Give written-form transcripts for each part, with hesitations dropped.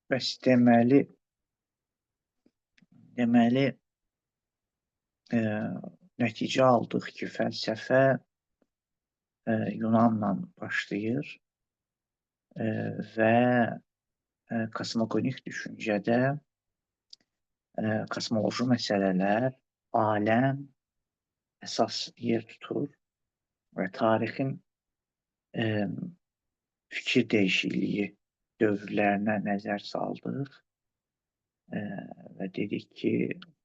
Bəs deməli nəticə aldıq ki, fəlsəfə Yunanla başlayır və kosmogonik düşüncədə kosmoloji məsələlər, aləm əsas yer tutur və tarixin fikir dəyişikliyi dövrlərinə nəzər saldıq və dedik ki,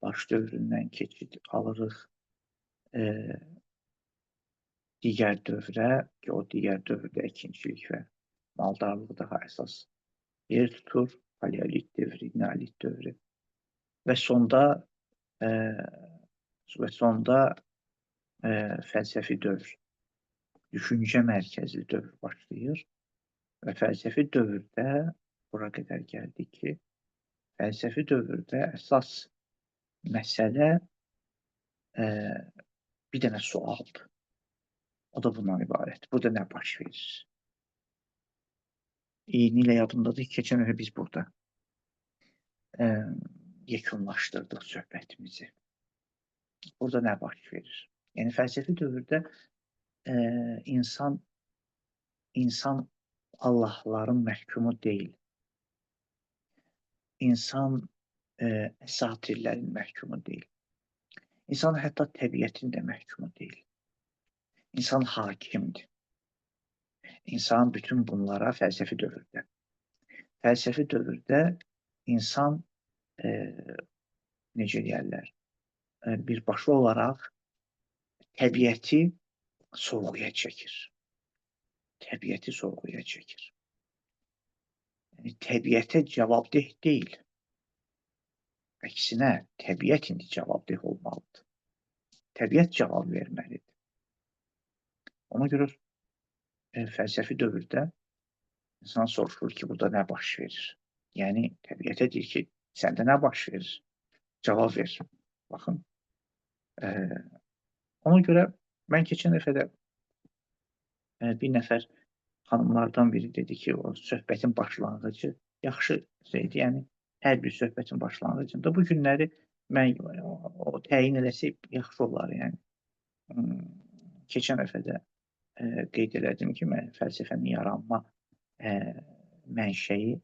baş dövründən keçid alırıq digər dövrə ki, o digər dövrdə əkinçilik və maldarlıq daha əsas yer tutur, paleolit dövrü, neolit dövrü və sonda fəlsəfi dövr, düşüncə mərkəzli dövr başlayır və fəlsəfi dövrdə bura qədər gəldik ki, fəlsəfi dövrdə əsas məsələ bir dənə sualdır. O da bundan ibarət. Burada nə baş verir? İynilə yadımdadır ki, keçən dəfə biz burada yekunlaşdırdıq söhbətimizi. Burada nə baş verir? Yəni, fəlsəfi dövrdə insan Allahların məhkumu deyil. İnsan əsatirlərin məhkumu deyil. İnsan hətta təbiətin də məhkumu deyil. İnsan hakimdir. İnsan bütün bunlara fəlsəfi dövrdə. Fəlsəfi dövrdə insan necə deyərlər, birbaşlı olaraq təbiəti sorğuya çəkir. Təbiəti sorğuya çəkir. Yəni, təbiətə cavabdeh deyil. Əksinə, təbiət indi cavabdeh olmalıdır. Təbiət cavab verməlidir. Ona görə fəlsəfi dövrdə insan soruşur ki, burada nə baş verir? Yəni, təbiətə deyir ki, səndə nə baş verir? Cavab ver. Baxın. Ona görə mən keçən dəfə də bir nəfər xanımlardan biri dedi ki, o söhbətin başlanğıcı yaxşı şeydir. Yəni, hər bir söhbətin başlanğıcında bu günləri mən o təyin eləsək yaxşı olar. Yəni, keçən dəfə də qeyd elədim ki, mən fəlsəfənin yaranma mənşəyi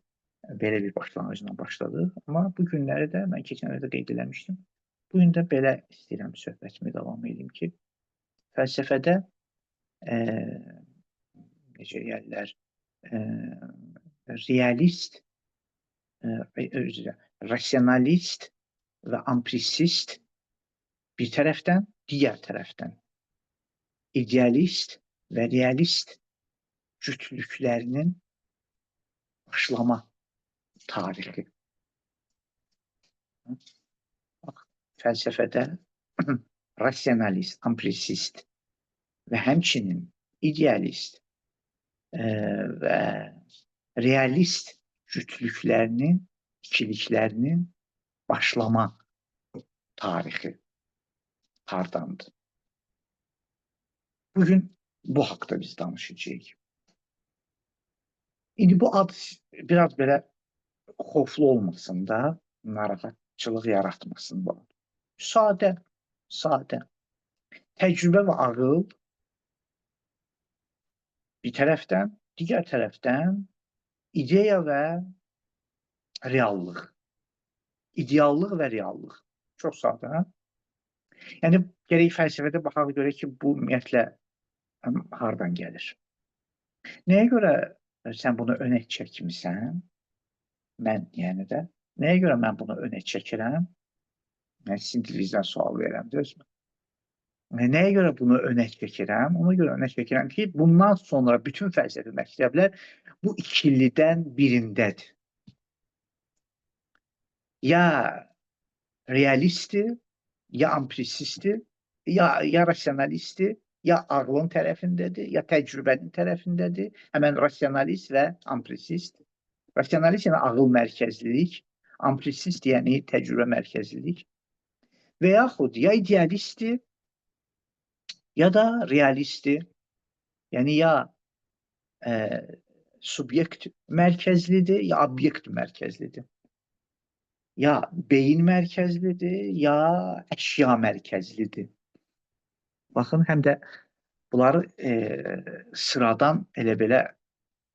belə bir başlanğıcla başladı. Amma bu günləri də mən keçən dəfə qeyd eləmişdim. Bu gün də belə istəyirəm söhbətimi davam edeyim ki, fəlsəfədə necə deyərlər, realist, rasionalist və ampirisist bir tərəfdən, digər tərəfdən idealist və realist cütlüklərinin başlama tarixi. Fəlsəfədə rasionalist, ampirisist və həmçinin idealist və realist cütlüklərinin, ikiliklərinin başlama tarixi hardandır? Bugün bu haqda biz danışacağıq. İndi bu ad biraz belə xoflu olmasın da, narahatçılıq yaratmasın bu. Sadə. Təcrübə və ağıl bir tərəfdən, digər tərəfdən ideya və reallıq. İdeallıq və reallıq. Çox sadə. Yəni, gərək fəlsəfədə baxaq görək ki, bu ümumiyyətlə hardan gəlir? Nəyə görə sən bunu önə çəkmirsən? Mən, yəni də. Nəyə görə mən bunu önə çəkirəm? Mən sizin dilinizdən sual verirəm, deyilmi? Nəyə görə bunu önə çəkirəm? Ona görə önə çəkirəm ki, bundan sonra bütün fəlsəfi məktəblər bu ikilidən birindədir. Ya realistdir, ya ampirisistdir, ya rasionalistdir, ya ağlın tərəfindədir, ya təcrübənin tərəfindədir. Həmən rasionalist və ampirisist. Rasionalist yəni ağıl mərkəzlilik, ampirisist yəni təcrübə mərkəzlilik. Və yaxud ya idealistdir, ya da realistdir. Yəni ya subyekt mərkəzlidir, ya obyekt mərkəzlidir. Ya beyin mərkəzlidir, ya əşya mərkəzlidir. Baxın, həm də bunları sıradan elə belə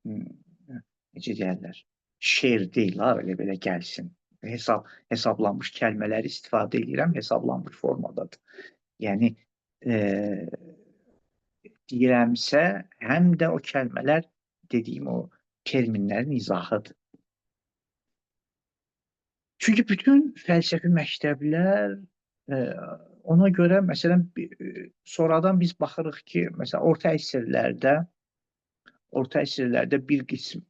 necə deyərlər, şeir deyil, elə belə gəlsin. Hesablanmış kəlmələri istifadə edirəm, hesablanmış formadadır. Yəni, deyirəmsə, həm də o kəlmələr dediyim o terminlərin izahıdır. Çünki bütün fəlsəfi məktəblər ona görə, məsələn, sonradan biz baxırıq ki, məsələn, orta əsrlərdə bir qism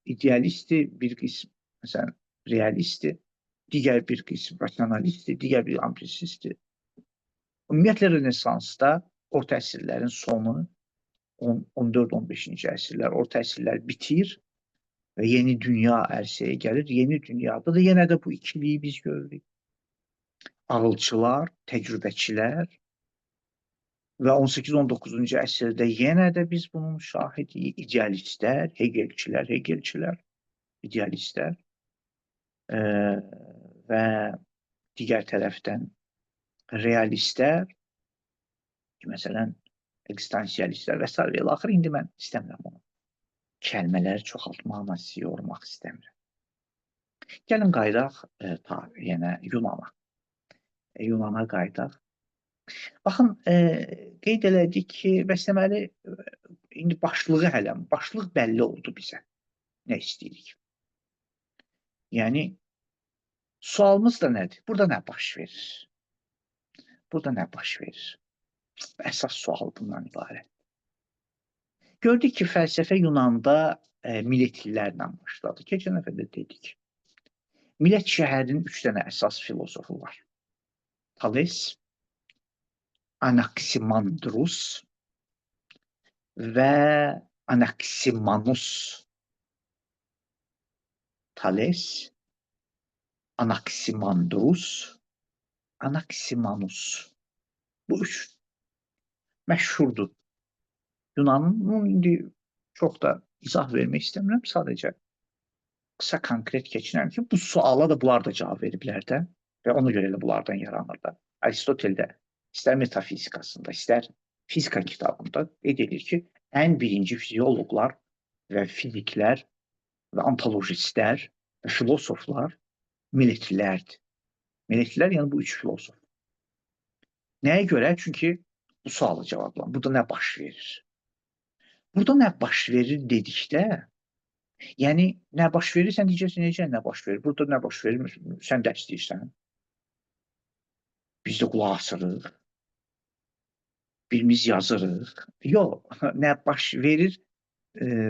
idealistdir, bir qism, məsələn, realistdir, digər bir qism rasionalistdir, digər bir amplitsistdir. Ümumiyyətlə, Rönesansda orta əsrlərin sonu, 14-15-ci əsrlər, orta əsrlər bitir və yeni dünya ərsəyə gəlir. Yeni dünyada da yenə də bu ikiliyi biz görürük. Ağılçılar, təcrübəçilər və 18-19-cu əsrdə yenə də biz bunun şahidiyik. İdealistlər, Hegelçilər, idealistlər və digər tərəfdən realistlər, məsələn, ekzistensialistlər və s. Axır, indi mən istəmirəm onu. Kəlmələri çoxaltmaqla sizi yormaq istəmirəm. Gəlin qaydaq yenə Yunana. Yunana qaydaq. Baxın, qeyd elədik ki, bəs deməli, indi başlıq bəlli oldu bizə. Nə istəyirik? Yəni, sualımız da nədir? Burada nə baş verir? Burada nə baş verir? Əsas sual bundan ibarət. Gördük ki, fəlsəfə Yunanda Miletlilərlə başladı. Keçən dəfə də dedik. Milet şəhərinin 3 dənə əsas filosofu var. Thales, Anaximandros və Anaximanus. Thales, Anaximandros, Anaximanus. Bu üç məşhurdur. Yunanın indi çox da izah vermək istəmirəm. Sadəcə qısa konkret keçirəm ki, bu suala da bunlar da cavab veriblər də və ona görə də bunlardan yaranır da. Aristotel də istər metafizikasında, istər fizika kitabında qeyd edir ki, ən birinci fizioloqlar və fiziklər və ontologistlər və filosoflar Miletlilərdir. Miletlilər, yəni bu üç filosof. Nəyə görə? Çünki bu sualı cavablan. Burada nə baş verir? Burada nə baş verir dedikdə, yəni nə baş verir, sən deyəcəksən, necə nə baş verir? Burada nə baş verir, sən də istəyirsən. Biz də qulaq asırıq. Birimiz yazırıq. Yox, nə baş verir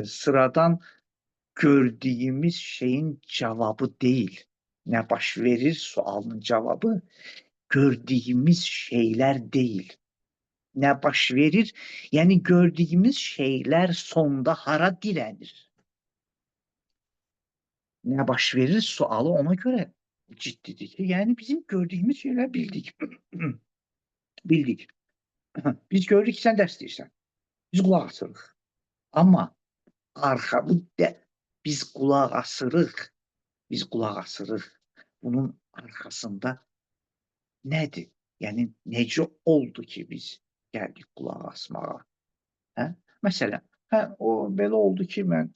sıradan gördüyümüz şeyin cavabı deyil. Nə baş verir sualının cavabı gördüyümüz şeylər deyil. Nə baş verir, yəni gördüyümüz şeylər sonda hara dirənir? Nə baş verir sualı ona görə ciddidir ki, yəni bizim gördüyümüz şeylər bildik. Bildik. Biz görürük ki, sən dərs deyirsən. Biz qulaq asırıq. Amma biz qulaq asırıq. Bunun arxasında nədir? Yəni, necə oldu ki, biz gəldik qulaq asmağa? Məsələn, o belə oldu ki, mən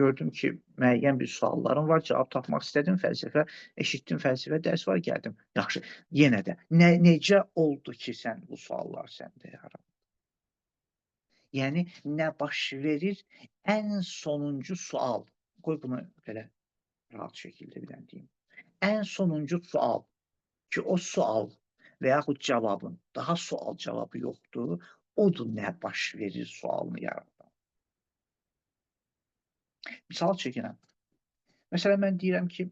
gördüm ki, müəyyən bir suallarım var, cavab tapmaq istədim, fəlsəfə, eşitdim fəlsəfə dərs var, gəldim. Yaxşı, yenə də, necə oldu ki, sən bu suallar səndə yaradın? Yəni, nə baş verir, ən sonuncu sual, qoy bunu belə rahat şəkildə bilən deyim. Ən sonuncu sual ki, o sual və yaxud cavabın, daha sual cavabı yoxdur, odur nə baş verir sualını yaradan. Misal çəkinəm. Məsələn, mən deyirəm ki,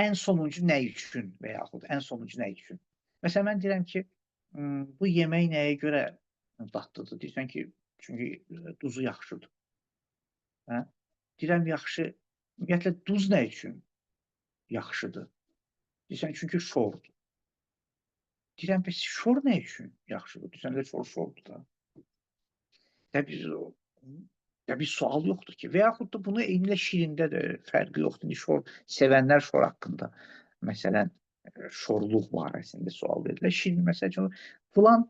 ən sonuncu nə üçün və yaxud ən sonuncu nə üçün? Məsələn, mən deyirəm ki, bu yemək nəyə görə dadlıdır? Deyirsən ki, çünki duzu yaxşıdır. Deyirəm, yaxşı, ümumiyyətlə, duz nə üçün yaxşıdır? Deyirsən, çünki şordur. Deyirəm, bəs şor nə üçün yaxşıdır? Deyirsən, şordur da. Təbii ya bir sual yoxdur ki. Və yaxud da bunu eynilə şirində də fərqi yoxdur. İndi sevənlər şor haqqında məsələn şorluq barəsində sual verirlər. Şirin məsəl üçün filan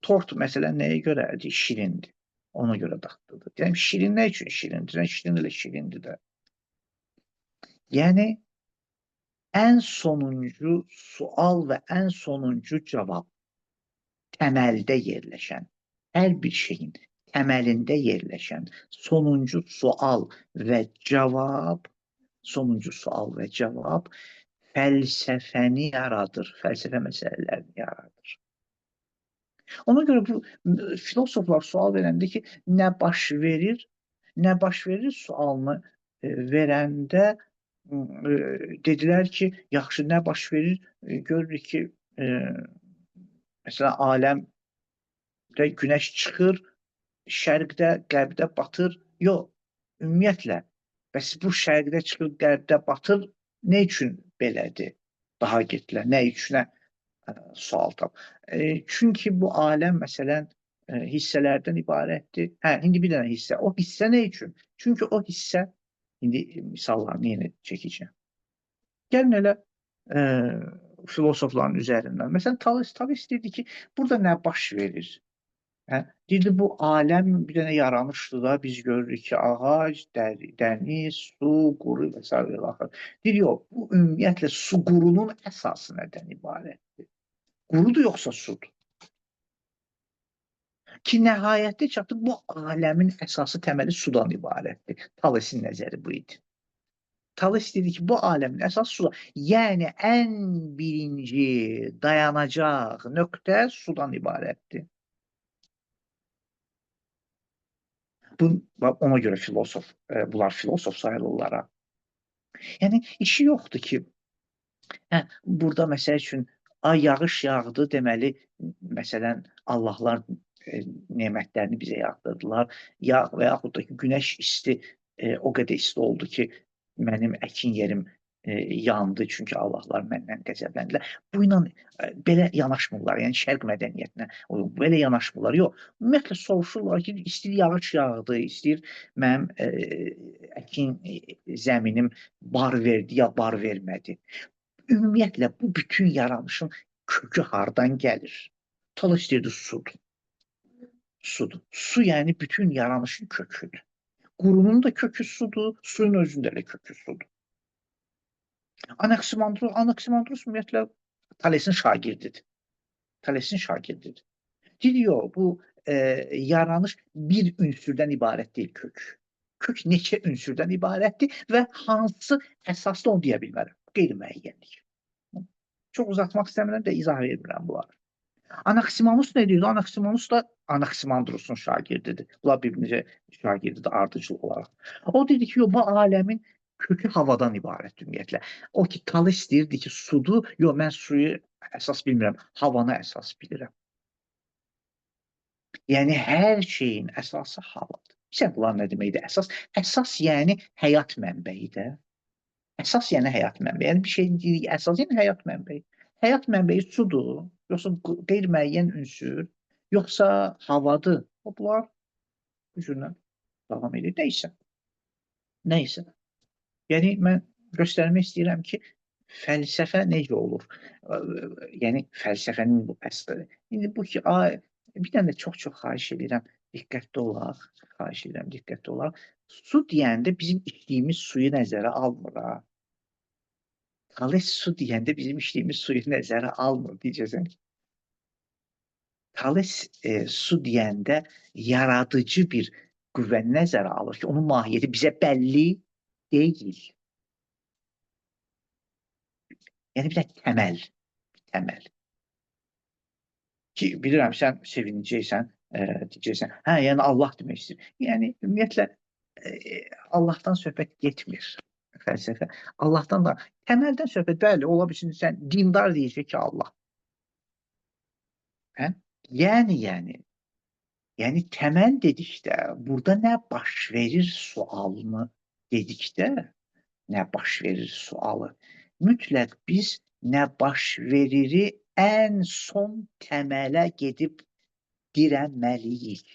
tort məsələn nəyə görədir? Şirindir. Ona görə dadlıdır. Deyirəm şirin nə üçün şirindir? Şirin elə şirindir də. Yəni ən sonuncu sual və ən sonuncu cavab təməldə yerləşən, hər bir şeyin təməlində yerləşən sonuncu sual və cavab fəlsəfəni yaradır, fəlsəfə məsələlərini yaradır. Ona görə bu filosoflar sual verəndə ki, nə baş verir sualını verəndə dedilər ki, yaxşı nə baş verir? Görürük ki, məsələn, aləmdə günəş çıxır, şərqdə, qərbdə batır. Yox, ümumiyyətlə, bəs bu şərqdə çıxır, qərbdə batır, nə üçün belədir? Daha getdilər, nə üçünə sual tap. Çünki bu aləm, məsələn, hissələrdən ibarətdir. İndi bir dənə hissə. O hissə nə üçün? Çünki o hissə, indi misallarını yenə çəkəcəm. Gəlin elə filosofların üzərindən. Məsələn, Talis dedi ki, burada nə baş verir? Deyildi, bu aləm bir dənə yaranışdır da, biz görürük ki, ağac, dəniz, su, quru və s. Deyir, yox, bu ümumiyyətlə su qurunun əsası nədən ibarətdir? Qurudur yoxsa sudur? Ki, nəhayətdə çatdıq, bu aləmin əsası təməli sudan ibarətdir. Talesin nəzəri bu idi. Tales dedi ki, bu aləmin əsası sudan. Yəni, ən birinci dayanacaq nöqtə sudan ibarətdir. Ona görə bunlar filosof sayılırlar. Yəni, işi yoxdur ki, burada məsəl üçün, yağış yağdı, deməli, məsələn, Allahlar nemətlərini bizə yağdırdılar. Və yaxud da ki, günəş isti, o qədər isti oldu ki, mənim əkin yerim yandı, çünki Allahlar məndən qəzəbləndilər. Bu ilə belə yanaşmırlar, yəni şərq mədəniyyətinə belə yanaşmırlar. Yox, ümumiyyətlə soruşurlar ki, istəyir yağış yağdı, istəyir mənim əkin zəminim bar verdi, ya bar vermədi. Ümumiyyətlə, bu bütün yaranışın kökü hardan gəlir? Talis deyirdi, sudur. Su, yəni bütün yaranışın köküdür. Qurunun da kökü sudur, suyun özünün də kökü sudur. Anaximandros ümumiyyətlə Talesin şagirdidir. Deyir, yox, bu yaranış bir ünsürdən ibarət deyil kök. Kök neçə ünsürdən ibarətdir və hansı əsasda onu deyə bilmərəm. Qeyri-müəyyənlik. Çox uzatmaq istəmirəm də izah vermirəm bunları. Anaximandros nə deyirdi? Anaximandros da Anaximandrosun şagirdidir. Bunlar bir-birinə şagirdidir ardıcıl olaraq. O dedi ki, bu aləmin kökü havadan ibarət ümumiyyətlə. O ki, Talis deyirdi ki, sudur. Yox, mən suyu əsas bilmirəm, havanı əsas bilirəm. Yəni, hər şeyin əsası havadır. Bilirsən, bunlar nə deməkdir? Əsas yəni həyat mənbəyidir. Əsas yəni həyat mənbəyi. Yəni, bir şeyin deyirik, əsas yəni həyat mənbəyi. Həyat mənbəyi sudur, yoxsa qeyri-müəyyən ünsür, yoxsa havadır. Bunlar bu cürlə davam edir. Nəysə. Yəni, mən göstərmək istəyirəm ki, fəlsəfə necə olur? Yəni, fəlsəfənin bu əsası. İndi bu ki, bir dənə çox-çox xahiş edirəm, diqqətli olaq. Su deyəndə bizim içdiyimiz suyu nəzərə almır. Tales su deyəndə bizim içdiyimiz suyu nəzərə almır, deyəcəksən. Tales su deyəndə yaradıcı bir qüvvəni nəzərə alır ki, onun mahiyyəti bizə bəlli deyil. Yəni, bir də təməl. Ki, bilirəm, sən sevinəcəksən, deyəcəksən, yəni Allah demək istəyir. Yəni, ümumiyyətlə, Allahdan söhbət getmir fəlsəfə. Allahdan da, təməldən söhbət, bəli, ola bilsin, sən dindar deyəcək ki, Allah. Yəni, təməl dedikdə, burada nə baş verir sualını dedikdə, nə baş verir sualı, mütləq biz nə baş veriri ən son təmələ gedib dirənməliyik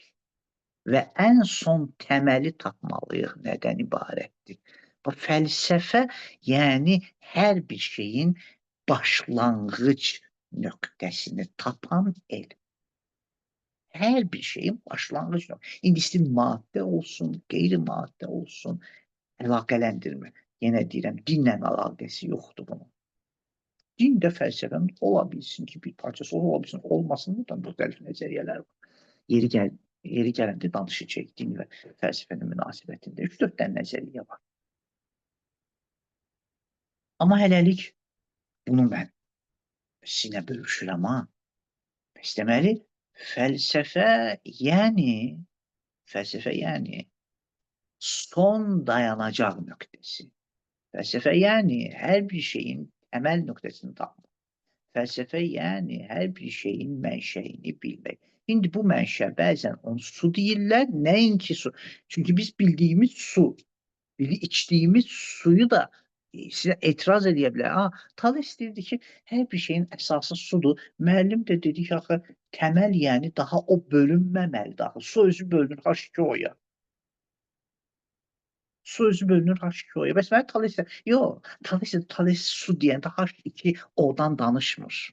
və ən son təməli tapmalıyıq nədən ibarətdir. Bu fəlsəfə, yəni hər bir şeyin başlanğıc nöqtəsini tapan elm. Hər bir şeyin başlanğıc nöqtəsi. İndi istəyir maddə olsun, qeyri-maddə olsun, əlaqələndirmə. Yenə deyirəm, dinlə əlaqəsi yoxdur bunun. Din də fəlsəfənin ola bilsin ki, bir parçası ola bilsin, olmasın da müxtəlif nəzəriyyələr var. Yeri gələndə danışacağıq din və fəlsəfənin münasibətində. 3-4 dənə nəzəriyyə var. Amma hələlik bunu mən sizinlə bölüşürəm ha. Deməli, fəlsəfə yəni son dayanacaq nöqtəsi. Fəlsəfə yəni hər bir şeyin təməl nöqtəsini tapmaq. Fəlsəfə yəni hər bir şeyin mənşəyini bilmək. İndi bu mənşə bəzən onu su deyirlər, nəinki su. Çünki biz bildiyimiz su, içdiyimiz suyu da sizə etiraz edə bilər. Tales deyirdi ki, hər bir şeyin əsası sudur. Müəllim də dedi ki, axı təməl yəni daha o bölünməməlidir. Axı su özü bölünür H2O-ya. Su özü bölünür H2O-ya. Bəs mən Tales yox, Tales su deyəndə H2O-dan danışmır.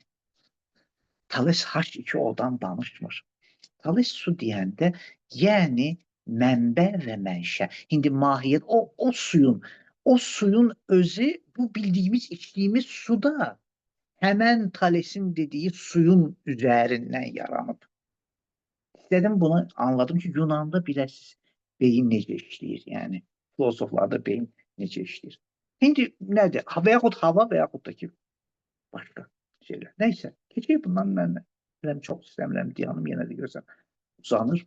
Tales H2O-dan danışmır. Tales su deyəndə, yəni mənbə və mənşə. İndi mahiyyət o suyun özü bu bildiyimiz, içdiyimiz suda həmən Talesin dediyi suyun üzərindən yaranıb. İstədim bunu anladım ki, Yunanda biləsiniz beyin necə işləyir, yəni filosoflarda beyin necə işləyir. İndi nədir? Və yaxud hava və yaxud da ki, başqa şeylər. Nəysə, keçək bundan mən çox istəmirəm, diyanım yenə də görsən uzanır.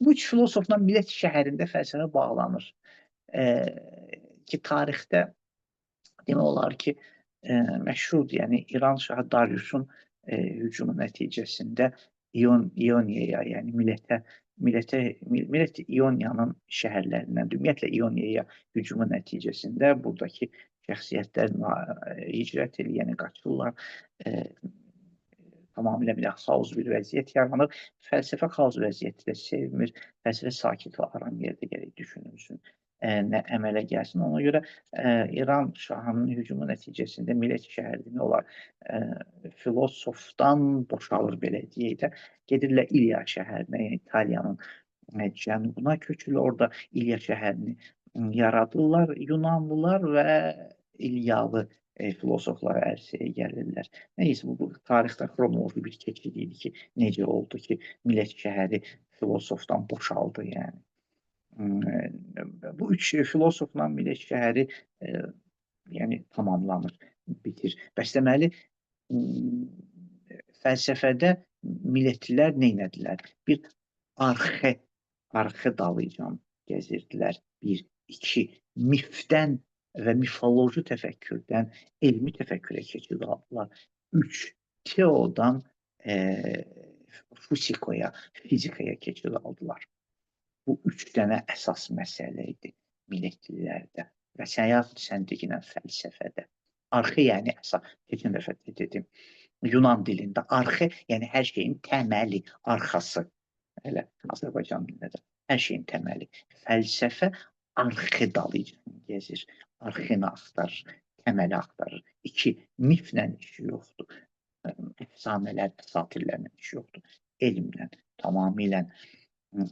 Bu üç filosofla Millət şəhərində fəlsəfə bağlanır. Ki, tarixdə demək olar ki, məşhurdur, yəni İran şahı Dariusun hücumu nəticəsində İoniyaya, yəni millət İoniyanın şəhərlərindən, ümumiyyətlə İoniyaya hücumu nəticəsində buradakı şəxsiyyətlər hicrət eləyəni qaçırlar. Tamamilə bir xaos bir vəziyyət yaranır. Fəlsəfə xaos vəziyyəti də sevmir. Fəlsəfə sakit və aram yerdə gərək düşünülsün, nə əmələ gəlsin. Ona görə İran şahının hücumu nəticəsində millət şəhəri demək olar filosofdan boşalır, belə deyək də. Gedirlər İlya şəhərinə, yəni İtaliyanın cənubuna köçürlər. Orada İlya şəhərini yaradırlar. Yunanlılar və İlyalı filosoflar ərsəyə gəlirlər. Nəysə, bu tarixdə xronoloji bir keçid idi ki, necə oldu ki, millət şəhəri filosofdan boşaldı, yəni. Bu üç filosofla millət şəhəri yəni tamamlanır, bitir. Bəs deməli, fəlsəfədə millətlilər neynədilər? Bir arxı dalıcan gəzirdilər. 1, 2, mifdən və mifoloji təfəkkürdən elmi təfəkkürə keçid aldılar. 3, teodan fizikaya keçid aldılar. Bu 3 dənə əsas məsələ idi millətlilərdə və sən deyilən fəlsəfədə. Arxı yəni əsas, keçən dəfə dedim, Yunan dilində arxı yəni hər şeyin təməli, arxası. Elə Azərbaycan dilində də hər şeyin təməli. Fəlsəfə arxı dalıcan gəzir, arxını axtarır, təməli axtarır. 2, miflə işi yoxdur, əfsanələr, satirlərlə işi yoxdur, elmlə, tamamilə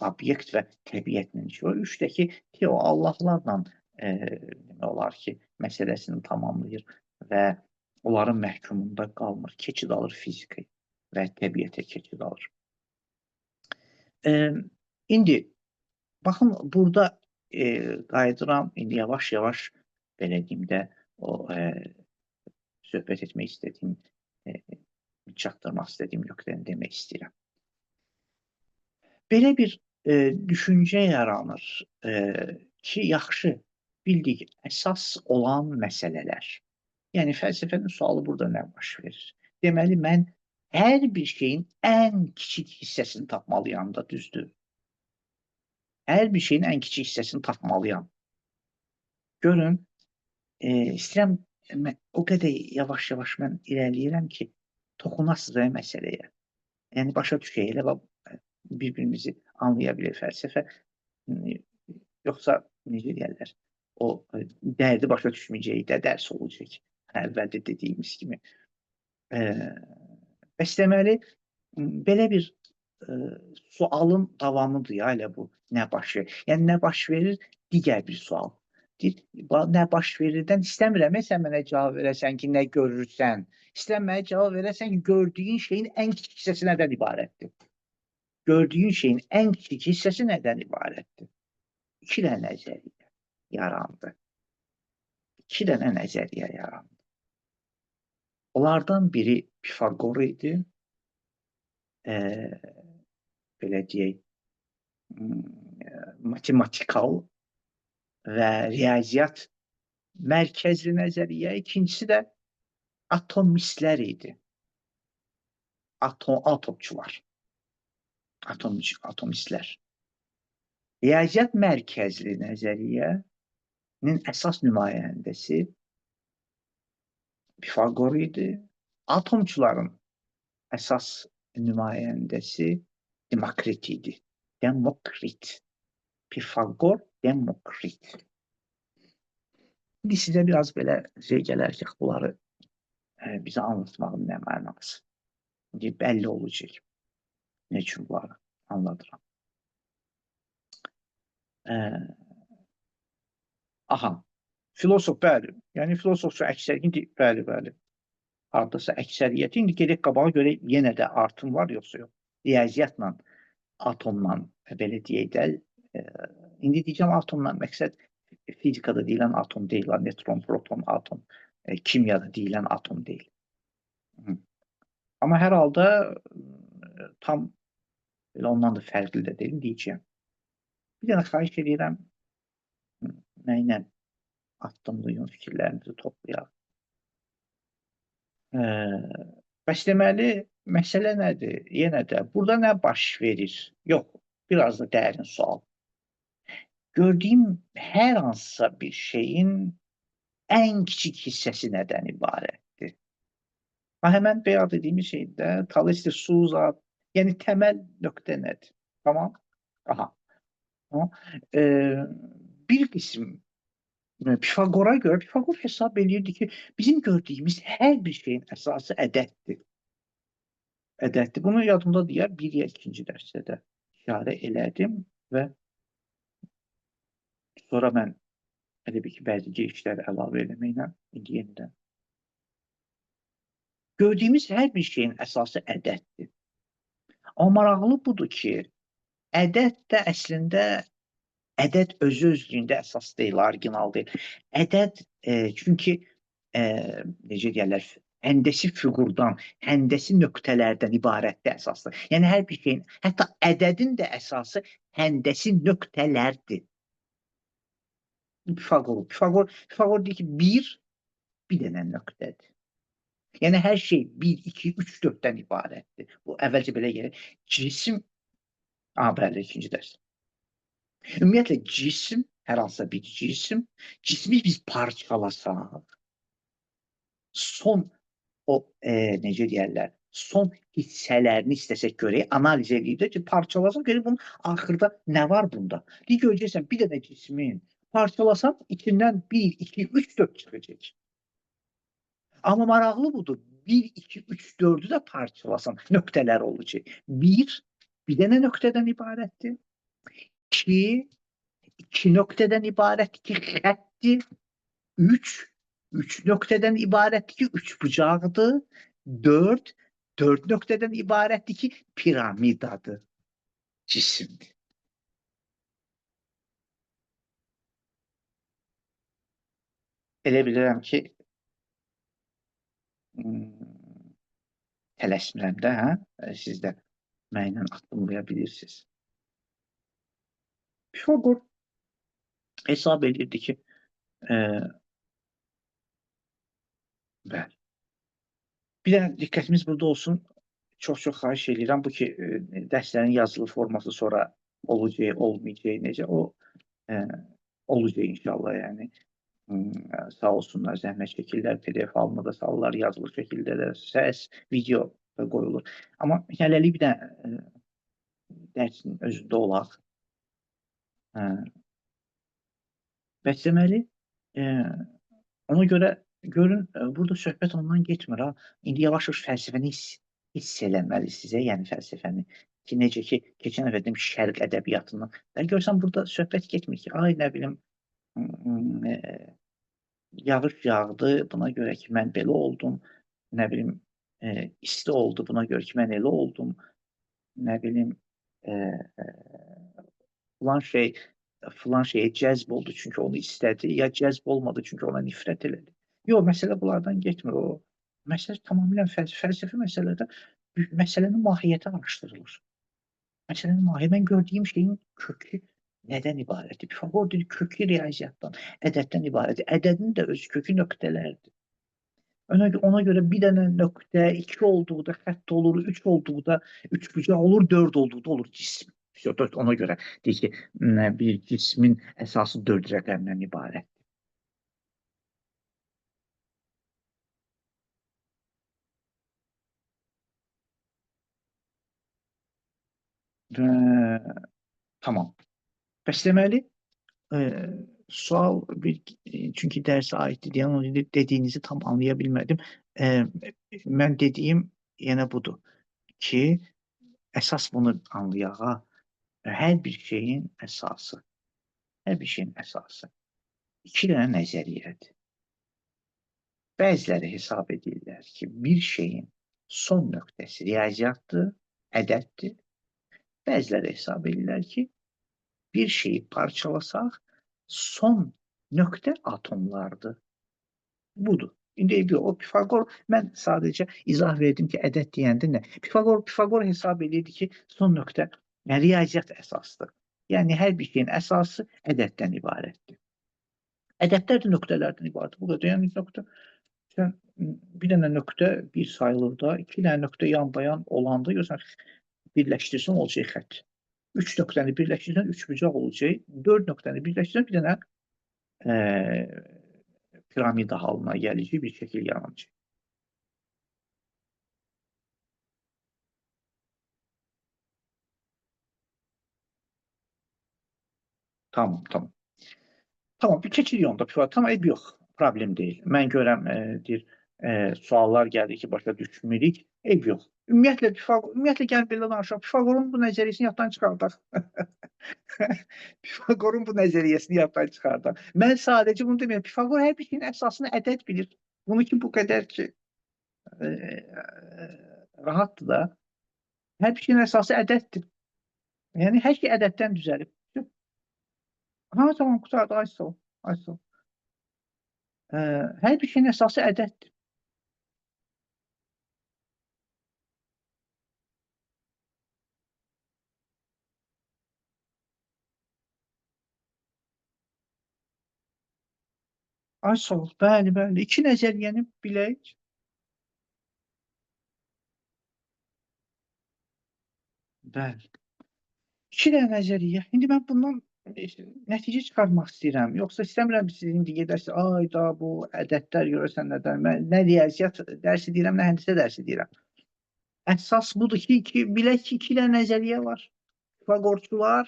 obyekt və təbiətlə işi var. 3-dəki teo Allahlarla demək olar ki, məsələsini tamamlayır və onların məhkumunda qalmır, keçid alır fizikaya və təbiətə keçid alır. İndi, baxın, burada qayıdıram, indi yavaş-yavaş belə deyim də, o söhbət etmək istədiyim, çatdırmaq istədiyim nöqtəni demək istəyirəm. Belə bir düşüncə yaranır ki, yaxşı, bildik, əsas olan məsələlər. Yəni, fəlsəfənin sualı burada nə baş verir? Deməli, mən hər bir şeyin ən kiçik hissəsini tapmalıyam da, düzdür? Hər bir şeyin ən kiçik hissəsini tapmalıyam. Görün, istəyirəm, o qədər yavaş-yavaş mən irəliyirəm ki, toxunasınız məsələyə. Yəni, başa düşək, elə bir-birimizi anlaya bilir fəlsəfə. Yoxsa necə deyərlər, o dərdi başa düşməyəcəyi də dərs olacaq. Əvvəldə dediyimiz kimi. Bəs deməli, belə bir sualın davamıdır ya elə bu, nə baş verir? Yəni, nə baş verir? Digər bir sual. Deyir, nə baş verirdən istəmirəm sən mənə cavab verəsən ki, nə görürsən. İstəyirəm mənə cavab verəsən ki, gördüyün şeyin ən kiçik hissəsi nədən ibarətdir? Gördüyün şeyin ən kiçik hissəsi nədən ibarətdir? 2 dənə nəzəriyyə yarandı. 2 dənə nəzəriyyə yarandı. Onlardan biri Pifaqor idi. Belə deyək, matematikal və riyaziyyat mərkəzli nəzəriyyə. İkincisi də atomistlər idi. Atomçular. Atomistlər. Riyaziyyat mərkəzli nəzəriyyənin əsas nümayəndəsi Pifaqor idi. Atomçuların əsas nümayəndəsi Demokrit idi. Demokrit. Pifaqor, Demokrit. İndi sizə biraz belə şey gələr ki, bunları bizə anlatmağın nə mənası? İndi bəlli olacaq. Ne üçün bunları anladıram. Aha, filosof, bəli. Yəni, filosofça indi bəli. Hardasa əksəriyyəti, indi gedək qabağa görə yenə də artım var, yoxsa yox. Riyaziyyatla, atomla, belə deyək də, indi deyəcəm atomla məqsəd fizikada deyilən atom deyil, neutron, proton, atom, kimyada deyilən atom deyil. Amma hər halda tam belə ondan da fərqli də deyil, deyəcəm. Bir dənə xahiş edirəm, nə ilə addımlayın fikirlərinizi toplayaq. Bəs deməli, məsələ nədir? Yenə də, burada nə baş verir? Yox, biraz da dərin sual. Gördüyüm hər hansısa bir şeyin ən kiçik hissəsi nədən ibarətdir? Həmən bəyan dediyimiz şeydə Thales'dir, Suzat, yəni təməl nöqtə nədir? Tamam? Aha. Bir qism Pifaqora görə, Pifaqor hesab edirdi ki, bizim gördüyümüz hər bir şeyin əsası ədəddir. Ədəddir. Bunu yadımda deyər, 1 ya 2-ci dərsdə də işarə elədim və sonra mən elə bir ki, bəzi işlər əlavə eləməklə indi yenidən. Gördüyümüz hər bir şeyin əsası ədəddir. Amma maraqlı budur ki, ədəd də əslində ədəd özü-özlüyündə əsas deyil, orijinal deyil. Ədəd, çünki necə deyərlər, həndəsi fiqurdan, həndəsi nöqtələrdən ibarətdir əsaslı. Yəni, hər bir şeyin, hətta ədədin də əsası həndəsi nöqtələrdir. Pifaqor deyir ki, bir dənə nöqtədir. Yəni, hər şey 1, 2, 3, 4-dən ibarətdir. Bu, əvvəlcə belə gəlir. Cisim, bəli, 2-ci dərs. Ümumiyyətlə, cisim, hər hansısa bir cisim, cismi biz parçalasaq, son o, necə deyərlər, son hissələrini istəsək görək, analiz edək ki, parçalasaq, görək bunun axırda nə var bunda? Deyir, görəcəksən, bir dənə cismin parçalasan, içindən 1, 2, 3, 4 çıxacaq. Amma maraqlı budur, 1, 2, 3, 4-ü də parçalasan, nöqtələr olacaq. 1, bir dənə nöqtədən ibarətdir. 2, 2 nöqtədən ibarətdir ki, xətdir. 3 nöqtədən ibarətdir ki, 3 bucaqdır. 4 nöqtədən ibarətdir ki, piramidadır, cisimdir. Elə bilirəm ki, tələsmirəm də, siz də mənlə addımlaya bilirsiniz. Pifaqor hesab edirdi ki, bəli. Bir dənə diqqətimiz burada olsun. Çox-çox xahiş edirəm. Bu ki, dərslərin yazılı forması sonra olacaq, olmayacaq, necə? O olacaq inşallah, yəni. Sağ olsunlar, zəhmət çəkirlər, PDF halında da salırlar, yazılı şəkildə də, səs, video da qoyulur. Amma hələlik bir də dərsinin özündə olaq. Bəs deməli, ona görə görün, burada söhbət ondan getmir ha. İndi yavaş-yavaş fəlsəfəni hiss eləməlisiniz, yəni fəlsəfəni ki, necə ki, keçən dəfə dedim şərq ədəbiyyatından. Görsən burada söhbət getmir ki, ay nə bilim, yağış yağdı, buna görə ki, mən belə oldum, nə bilim, isti oldu, buna görə ki, mən elə oldum, nə bilim, filan şey filan şeyə cəzb oldu çünki onu istədi, ya cəzb olmadı çünki ona nifrət elədi. Yox, məsələ bunlardan getmir o. Məsələ tamamilə fəlsəfi məsələdə məsələnin mahiyyəti araşdırılır. Məsələnin mahiyyəti, mən gördüyüm şeyin kökü nədən ibarətdir? Pifaqor deyir, kökü riyaziyyatdan, ədəddən ibarətdir. Ədədin də öz kökü nöqtələrdir. Ona görə bir dənə nöqtə 2 olduqda xətt olur, 3 olduqda üçbucaq olur, 4 olduqda olur cism. Ona görə deyir ki, bir cismin əsası 4 rəqəmdən ibarətdir. Tamam. Bəs deməli, sual çünki dərsə aiddir deyə onu dediyinizi tam anlaya bilmədim. Mən dediyim yenə budur ki, əsas bunu anlayaq ha. Hər bir şeyin əsası iki dənə nəzəriyyədir. Bəziləri hesab edirlər ki, bir şeyin son nöqtəsi riyaziyyatdır, ədəddir. Bəziləri hesab edirlər ki, bir şeyi parçalasaq, son nöqtə atomlardır. Budur. İndi o Pifaqor, mən sadəcə izah verdim ki, ədəd deyəndə nə? Pifaqor hesab edirdi ki, son nöqtə riyaziyyat əsasdır. Yəni, hər bir şeyin əsası ədəddən ibarətdir. Ədədlər də nöqtələrdən ibarətdir. Bu qədər, yəni nöqtə, bir dənə nöqtə bir sayılır da, 2 dənə nöqtə yan-bayan olanda, görürsən, birləşdirsən olacaq xətt. 3 nöqtəni birləşdirsən 3bucaq olacaq. 4 nöqtəni birləşdirsən bir dənə piramida halına gələcək bir şəkil yaranacaq. Tamam. Tamam, bir keçirik onda. Tamam, eyb yox, problem deyil. Mən görəm, deyir, suallar gəlir ki, başa düşmürük, eyb yox. Ümumiyyətlə gəlin belə danışaq, Pifaqorun bu nəzəriyyəsini yaddan çıxardaq. Pifaqorun bu nəzəriyyəsini yaddan çıxardaq. Mən sadəcə bunu demirəm, Pifaqor hər bir şeyin əsasını ədəd bilir. Bunu ki, bu qədər ki, rahatdır da. Hər bir şeyin əsası ədəddir. Yəni, hər şey ədəddən düzəlib. Tamam, qutardı, ay sağ ol. Hər bir şeyin əsası ədəddir. Ay sağ ol, bəli. 2 nəzəriyyəni bilək. Bəli. 2 dənə nəzəriyyə. İndi mən bundan nəticə çıxartmaq istəyirəm. Yoxsa istəmirəm siz indi gedərsiniz, ay da bu ədədlər görəsən nədən. Mən nə riyaziyyat dərsi deyirəm, nə həndisə dərsi deyirəm. Əsas budur ki, bilək ki, 2 dənə nəzəriyyə var. Pifaqorçular,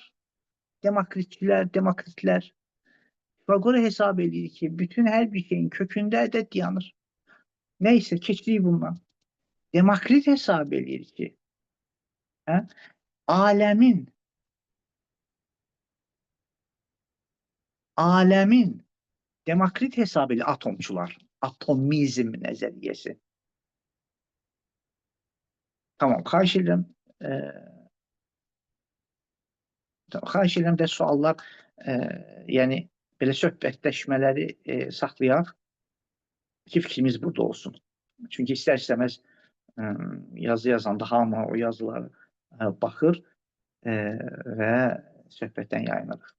demokritlər. Pifaqor hesab edir ki, bütün hər bir şeyin kökündə ədəd dayanır. Nəysə, keçirik bundan. Demokrit hesab edir ki, aləmin Demokrit hesab edir atomçular. Atomizm nəzəriyyəsi. Tamam, xahiş edirəm də suallar, yəni belə söhbətləşmələri saxlayaq ki, fikrimiz burada olsun. Çünki istər-istəməz yazı yazanda hamı o yazılara baxır və söhbətdən yayınırıq.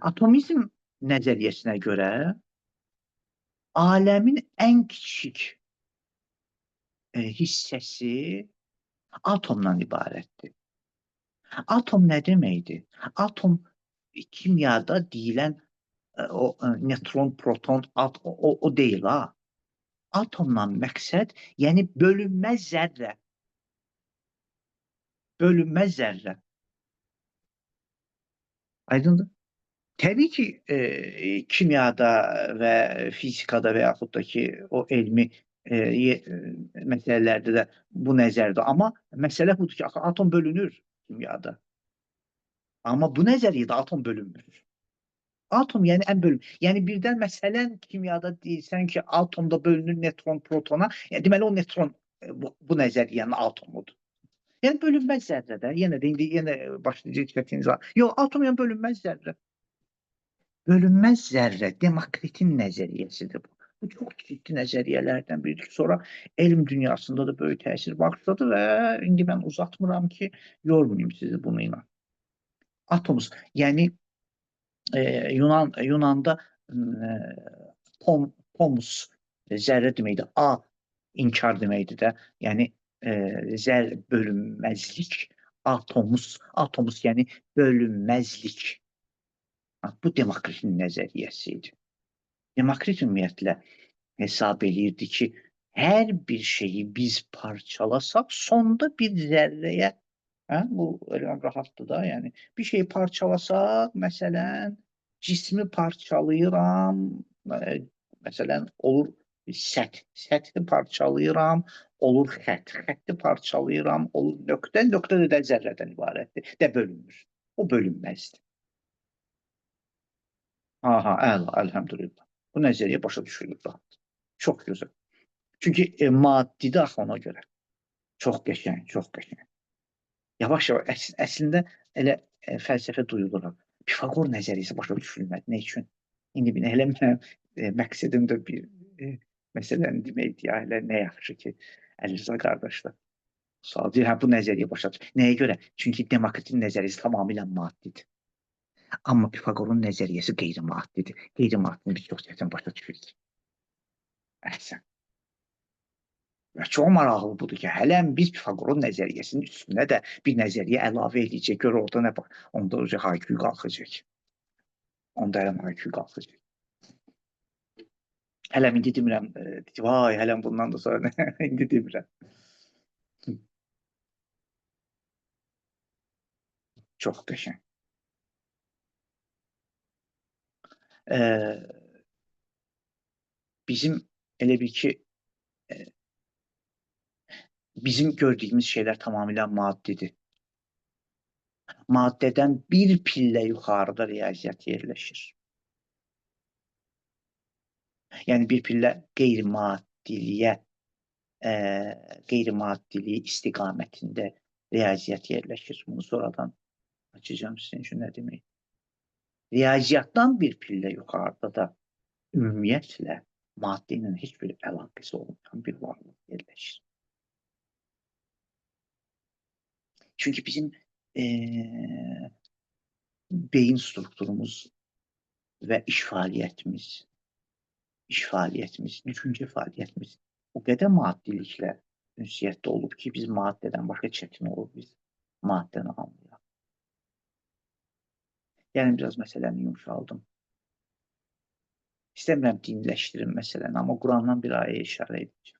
Atomizm nəzəriyyəsinə görə aləmin ən kiçik hissəsi atomdan ibarətdir. Atom nə deməkdir? Atom kimyada deyilən o neutron, proton, o deyil ha. Atomdan məqsəd, yəni bölünməz zərrə. bölünməz zərrə. Aydındır? Təbii ki, kimyada və fizikada və yaxud da ki, o elmi məsələlərdə də bu nəzərdə. Amma məsələ budur ki, axı atom bölünür kimyada. Amma bu nəzəriyyədə atom bölünmür. Atom yəni ən bölüm. Yəni birdən məsələn kimyada deyirsən ki, atomda bölünür neutron protona, yəni deməli o neutron bu nəzəriyyənin atomudur. Yəni bölünməz zərrədə. Yenə də indi yenə başlayacaq çətinlik var. Yox, atom yəni bölünməz zərrə. Bölünməz zərrə Demokritin nəzəriyyəsidir bu. Bu çox ciddi nəzəriyyələrdən biridir ki, sonra elm dünyasında da böyük təsir bağışladı və indi mən uzatmıram ki, yormayayım sizi bununla. Atomuz, yəni Yunanda pomus zərrə deməkdir. A inkar deməkdir də. Yəni bölünməzlik, atomuz yəni bölünməzlik. Bu Demokritin nəzəriyyəsi idi. Demokrit ümumiyyətlə hesab eləyirdi ki, hər bir şeyi biz parçalasaq, sonda bir zərrəyə, bu rahatdır da, yəni bir şeyi parçalasaq, məsələn, cismi parçalayıram, məsələn, olur səthi parçalayıram, olur xətti parçalayıram, olur nöqtə də zərrədən ibarətdir, də bölünmür. O bölünməzdir. Aha, əla, əlhəmdülillah. Bu nəzəriyyə başa düşülür rahat. Çox gözəl. Çünki maddidir axı ona görə. Çox qəşəng, çox qəşəng. Yavaş-yavaş, əslində elə fəlsəfə duyulur. Pifaqor nəzəriyyəsi başa düşülmədi. Nə üçün? İndi elə mənim məqsədim də bir məsələni deməkdir. Ya, elə nə yaxşı ki, Əlirza qardaşlar. Sadəcə, bu nəzəriyyə başa düşülür. Nəyə görə? Çünki Demokritin nəzəriyyəsi tamamilə maddidir. Amma Pifaqorun nəzəriyyəsi qeyri-maddidir. Qeyri-maddini biz çox çətin başa düşürük. Əhsən. Və çox maraqlı budur ki, hələm biz Pifaqorun nəzəriyyəsinin üstünə də bir nəzəriyyə əlavə edəcək. Gör orada nə var. Onda haykü qalxacaq. Onda hələm haykü qalxacaq. Hələm indi demirəm, vay, hələm bundan da sonra indi demirəm. Çox qəşəng. Bizim elə bil ki, bizim gördüyümüz şeylər tamamilə maddidir. Maddədən bir pillə yuxarıda riyaziyyat yerləşir. Yəni bir pillə qeyri-maddiliyi istiqamətində riyaziyyat yerləşir. Bunu sonradan açacağım sizin üçün nə demək. Riyaziyyatdan bir pillə yuxarıda da ümumiyyətlə maddə ilə heç bir əlaqəsi olmayan bir varlıq yerləşir. Çünki bizim beyin strukturumuz və iş fəaliyyətimiz, düşüncə fəaliyyətimiz o qədər maddiliklə ünsiyyətdə olub ki, biz maddədən başqa çətin olur biz maddəni anlayaq. Yəni, biraz məsələni yumuşaldım. İstəmirəm dinləşdirim məsələni, amma Qurandan bir ayəyə işarə edəcəm.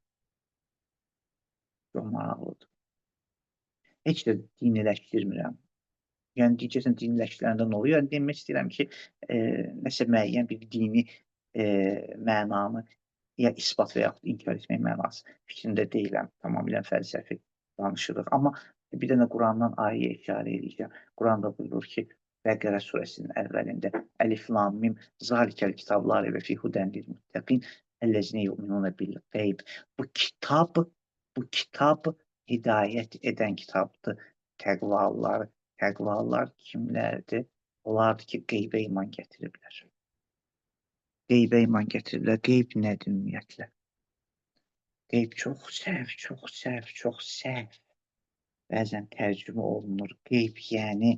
Çox maraqlıdır. Heç də diniləşdirmirəm. Yəni, deyəcəksən, diniləşdirəndə nə oluyor? Yəni, demək istəyirəm ki, nəsə müəyyən bir dini mənanı ya isbat və yaxud inkar etmək mənası fikrində deyiləm. Tamamilə fəlsəfi danışırıq. Amma bir dənə Qurandan ayəyə işarə edəcəm. Quranda buyurur ki, Bəqərə surəsinin əvvəlində Əlif Lam Mim Zalikəl kitablar və fi huden lil muttaqin ellezine yu'minuna bil qeyb. Bu kitab hidayət edən kitabdır. Təqvalılar kimlərdir? Onlardır ki, qeybə iman gətiriblər. Qeybə iman gətiriblər. Qeyb nədir ümumiyyətlə? Qeyb çox səhv. Bəzən tərcümə olunur. Qeyb yəni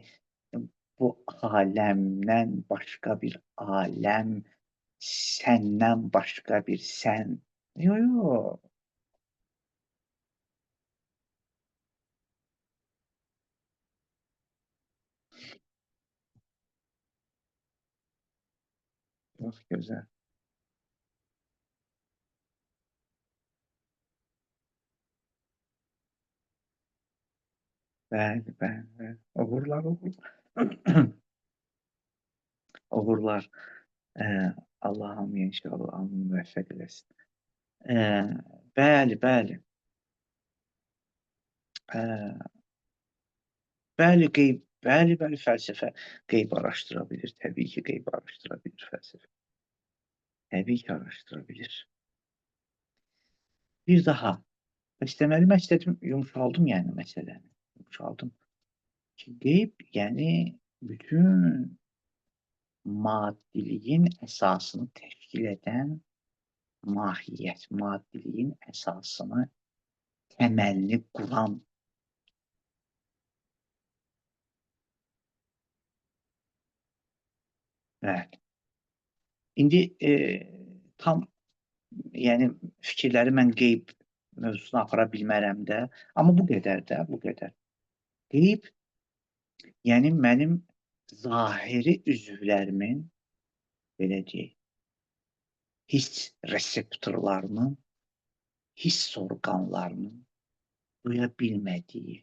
bu aləmdən başqa bir aləm, səndən başqa bir sən. Yox. Çox gözəl. Bəli, bəli, bəli. Uğurlar, uğurlar. Uğurlar. Allah hamıya inşallah hamını müvəffəq eləsin. Eee, bəli, bəli. Eee, bəli, bəli, bəli, fəlsəfə qeyb araşdıra bilir. Təbii ki, qeyb araşdıra bilir fəlsəfə. Təbii ki, araşdıra bilir. Bir daha. Bəs deməli mən istədim, yumşaldım yəni məsələni. Yumşaldım ki, qeyb yəni bütün maddiliyin əsasını təşkil edən mahiyyət, maddiliyin əsasını, təməlini quran. Bəli. İndi tam yəni fikirləri mən qeyb mövzusuna apara bilmərəm də, amma bu qədər də, bu qədər. Qeyb, yəni mənim zahiri üzvlərimin, belə deyək, hiss reseptorlarının, hiss orqanlarının duya bilmədiyi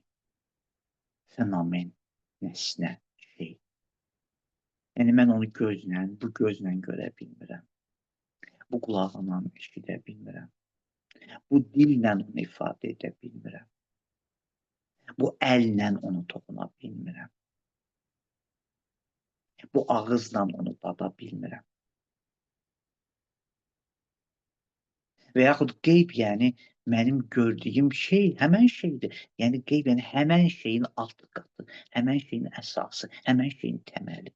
fenomen, nəsnə, şey. Yəni mən onu gözlə, bu gözlə görə bilmirəm. Bu qulağımla eşidə bilmirəm. Bu dillə onu ifadə edə bilmirəm. Bu əllə onu toxuna bilmirəm. Bu ağızla onu dada bilmirəm. Və yaxud qeyb, yəni mənim gördüyüm şey həmən şeydir. Yəni qeyb, yəni həmən şeyin alt qatı, həmən şeyin əsası, həmən şeyin təməli.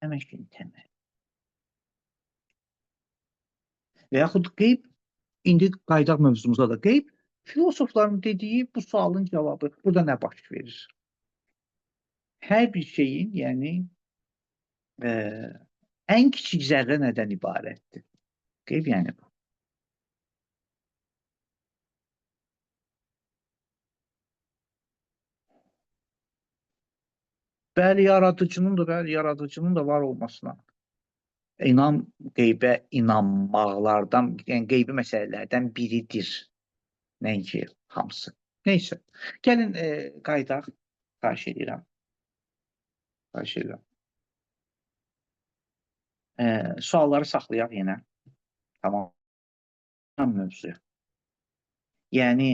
Həmən şeyin təməli. Və yaxud qeyb, indi qayıdaq mövzumuza da, qeyb filosofların dediyi bu sualın cavabı. Burada nə baş verir? Hər bir şeyin, yəni ən kiçik zərrə nədən ibarətdir? Qeyb yəni bu. Bəli, yaradıcının da var olmasına. Qeybə inanmaqlardan, yəni qeybi məsələlərdən biridir. Nəinki hamısı. Neysə. Gəlin qayıdaq. Xahiş edirəm. Xahiş edirəm. Sualları saxlayaq yenə. Tamam. Mövzuya. Yəni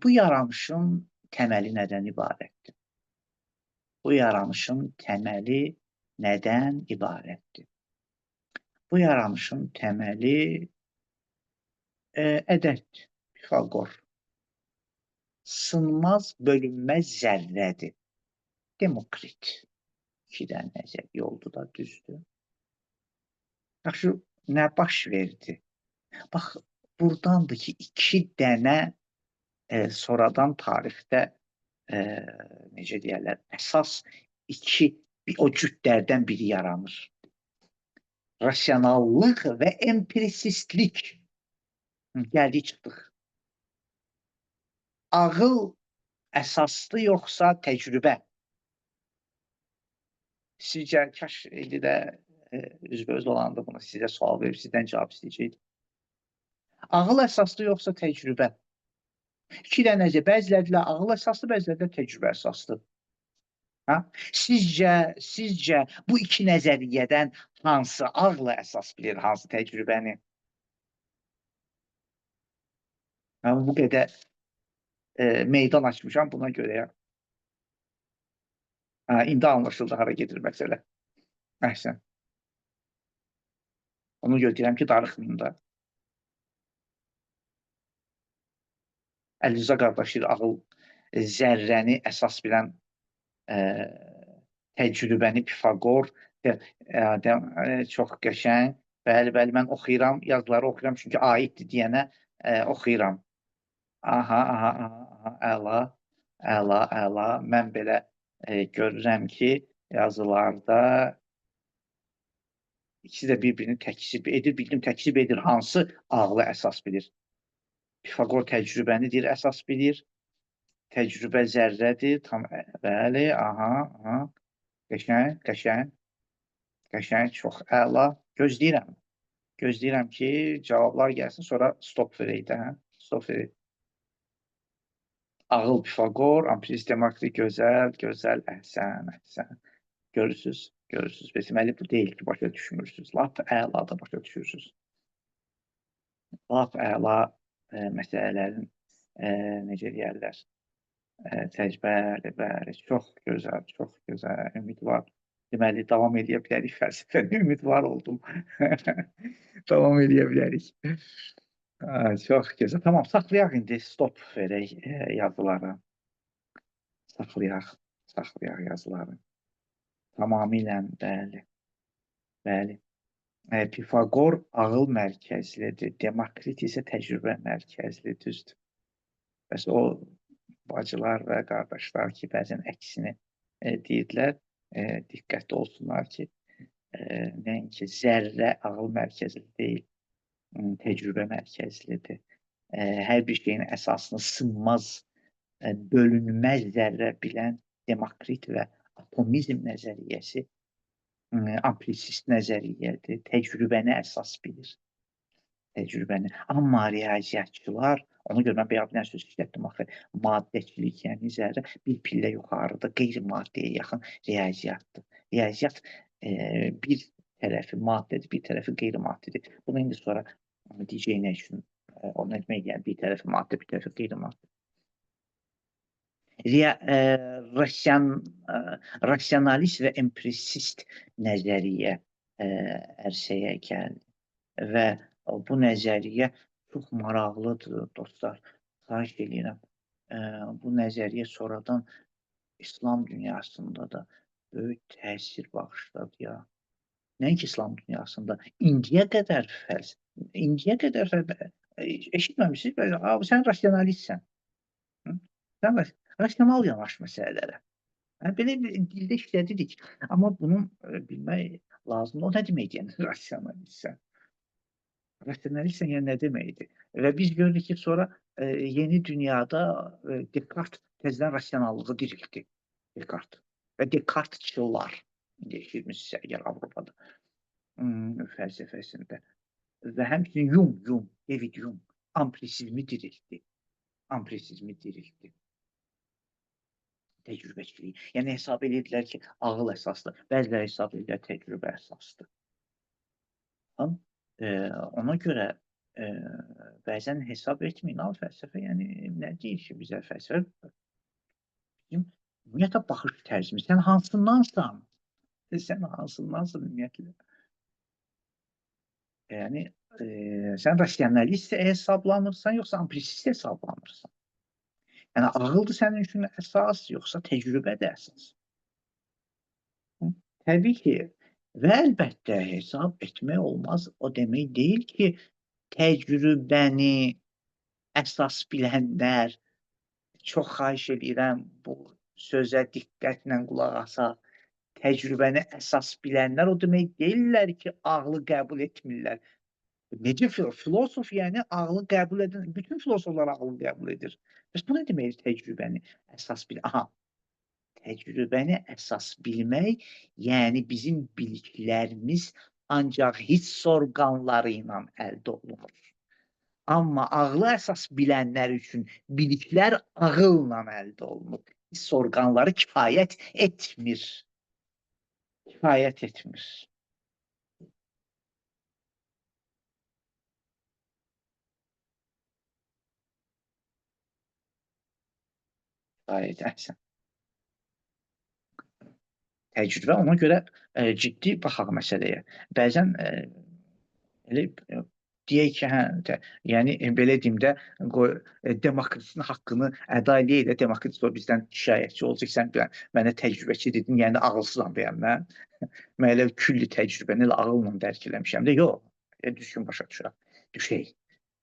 bu yaranışın təməli nədən ibarətdir? Bu yaranışın təməli nədən ibarətdir? Bu yaranışın təməli ədəddir. Pifaqor. Sınmaz, bölünməz zərrədir. Demokrit. 2 dənə nəzəriyyə oldu da, düzdür. Yaxşı, nə baş verdi? Bax, burdandır ki, 2 dənə sonradan tarixdə necə deyərlər, əsas 2 o cütlərdən biri yaranır. Rasionallıq və empirisistlik. Gəldik, çıxdıq. Ağıl əsaslı yoxsa təcrübə? Sizcə, kaş indi də üzbəüz olanda bunu sizə sual verib, sizdən cavab istəyəcəkdim. Ağıl əsaslı yoxsa təcrübə? 2 dənə nəzəriyyə, bəziləri ilə ağıl əsaslı, bəziləri ilə təcrübə əsaslı. Sizcə bu 2 nəzəriyyədən hansı ağla əsas bilir, hansı təcrübəni? Bu qədər meydan açmışam buna görə. İndi anlaşıldı hara gedir məsələ. Əhsən. Onu görə deyirəm ki, darıxmayın da. Əliza qardaş deyir, ağıl zərrəni əsas bilən təcrübəni Pifaqor çox qəşəng. Bəli, bəli, mən oxuyuram, yazıları oxuyuram, çünki aiddir deyənə oxuyuram. Aha, əla, əla, əla. Mən belə görürəm ki, yazılarda ikisi də bir-birini təkzib edir, bildim təkzib edir, hansı ağlı əsas bilir. Pifaqor təcrübəni deyir, əsas bilir. Təcrübə zərrədir, tam, bəli, aha, qəşəng, qəşəng, qəşəng, çox əla. Gözləyirəm ki, cavablar gəlsin, sonra stop verək də, stop verək. Ağıl Pifaqor, Ampiris Demokrit gözəl, gözəl, əhsən, əhsən. Görürsüz, görürsüz. Deməli bu deyil ki, başa düşmürsünüz. Lap əla da başa düşürsünüz. Lap əla məsələlərin necə deyərlər, bəli, bəli, çox gözəl, çox gözəl, ümidvar. Deməli, davam edə bilərik fəlsəfədə, ümidvar oldum. Davam edə bilərik. Çox gözəl. Tamam, saxlayaq indi, stop verək yazıları. Saxlayaq yazıları. Tamamilə, bəli, bəli. Pifaqor ağıl mərkəzlidir, Demokrit isə təcrübə mərkəzli, düzdür. Bəs o bacılar və qardaşlar ki, bəzən əksini deyirdilər, diqqətli olsunlar ki, nəinki zərrə ağıl mərkəzli deyil, təcrübə mərkəzlidir. Hər bir şeyin əsasını sınmaz, bölünməz zərrə bilən Demokrit və atomizm nəzəriyyəsi ampirisist nəzəriyyədir, təcrübəni əsas bilir. Təcrübəni. Amma riyaziyyatçılar, ona görə mən bir söz işlətdim axı, maddəçilik, yəni zərrə bir pillə yuxarıda qeyri-maddəyə yaxın riyaziyyatdır. Riyaziyyat bir tərəfi maddədir, bir tərəfi qeyri-maddədir. Bunu indi sonra deyəcək nə üçün, o nə demək, yəni bir tərəfi maddə, bir tərəfi qeyri-maddə. Rasionalist və empirisist nəzəriyyə ərsəyə gəldi və bu nəzəriyyə çox maraqlıdır, dostlar. Xahiş edirəm. Bu nəzəriyyə sonradan İslam dünyasında da böyük təsir bağışladı ya. Nəinki İslam dünyasında, indiyə qədər eşitməmişsiniz, sən rasionalistsən. Sən rasional yanaş məsələlərə. Belə dildə işlədirik, amma bunu bilmək lazımdır. O nə deməkdir, yəni rasionalistsən? Rasionalistsən yəni nə deməkdir? Və biz görürük ki, sonra yeni dünyada Descartes təzədən rasionallığı diriltdi. Descartes və Descartesçılar eşitmişsinizsə əgər Avropada fəlsəfəsində və həmçinin David Hume ampirisizmi diriltdi. Təcrübəçiliyi. Yəni hesab edirdilər ki, ağıl əsaslı, bəziləri hesab edirlər təcrübə əsaslı. Ona görə bəzən hesab etməyin, fəlsəfə, yəni nə deyir ki, bizə fəlsəfə? Bizim ümumiyyətlə baxış tərzimiz. Sən hansındansan? Sən hansındansın ümumiyyətlə? Yəni, sən rasionalist hesablanırsan, yoxsa ampirisist hesablanırsan? Yəni, ağıldır sənin üçün əsas, yoxsa təcrübədir əsas? Təbii ki, və əlbəttə hesab etmək olmaz. O demək deyil ki, təcrübəni əsas bilənlər, çox xahiş edirəm, bu sözə diqqətlə qulaq asaq, təcrübəni əsas bilənlər o demək deyirlər ki, ağlı qəbul etmirlər. Necə filosof, yəni ağlı qəbul edən, bütün filosoflar ağlı qəbul edir. Bəs bu nə deməkdir təcrübəni əsas bilmək? Aha, təcrübəni əsas bilmək, yəni bizim biliklərimiz ancaq hiss orqanları ilə əldə olunur. Amma ağlı əsas bilənlər üçün biliklər ağılla əldə olunur. Hiss orqanları kifayət etmir. Kifayət etmir. Kifayət əhsən. Təcrübə, ona görə ciddi baxaq məsələyə. Bəzən elə deyək ki, yəni belə deyim də, Demokritin haqqını əda eləyək də, Demokrit bizdən şikayətçi olacaq, sən mənə təcrübəçi dedin, yəni ağılsızam deyəm mən. Mən elə külli təcrübəni elə ağılla dərk eləmişəm də, yox, düzgün başa düşək,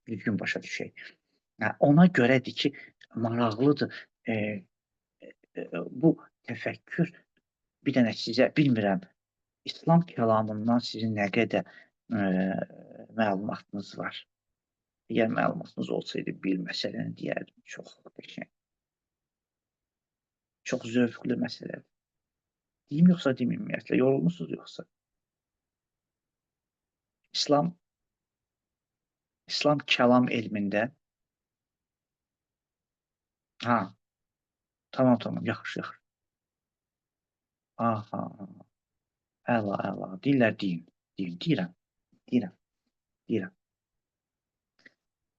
düzgün başa düşək. Ona görədir ki, maraqlıdır bu təfəkkür. Bir dənə sizə, bilmirəm, İslam kəlamından sizin nə qədər məlumatınız var. Əgər məlumatınız olsaydı, bir məsələni deyərdim, çox qəşəng. Çox zövqlü məsələdir. Deyim yoxsa deməyim ümumiyyətlə, yorulmuşsunuz yoxsa? İslam kəlam elmində Ha, tamam, tamam, yaxşı, yaxşı. Aha, əla, əla. Deyirlər deyin. Deyin, deyirəm, deyirəm, deyirəm.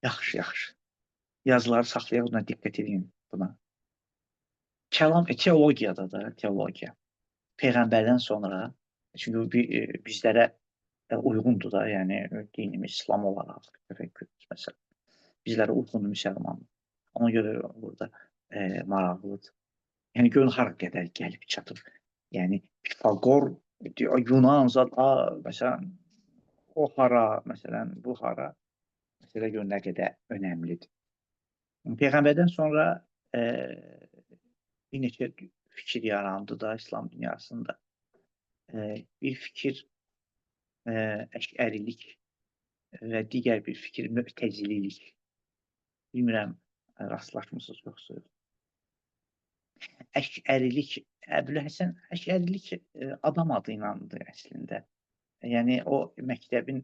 Yaxşı, yaxşı. Yazıları saxlayaq, buna diqqət edin buna. Kəlam teologiyada da, teologiya. Peyğəmbərdən sonra, çünki bu bizlərə uyğundur da, yəni dinimiz İslam olaraq təfəkkürümüz məsələn. Bizlərə uyğundur müsəlmanlıq. Ona görə burada maraqlıdır. Yəni görün hara qədər gəlib çatır. Yəni Pifaqor Yunan zad, məsələn o hara, məsələn bu hara, məsələ gör nə qədər önəmlidir. Peyğəmbərdən sonra bir neçə fikir yarandı da İslam dünyasında. Bir fikir əşərilik və digər bir fikir mütəzililik. Bilmirəm, rastlaşmısınız yoxsa yox. Əşərilik, Əbülhəsən Əşərilik adam adı ilandır əslində. Yəni o məktəbin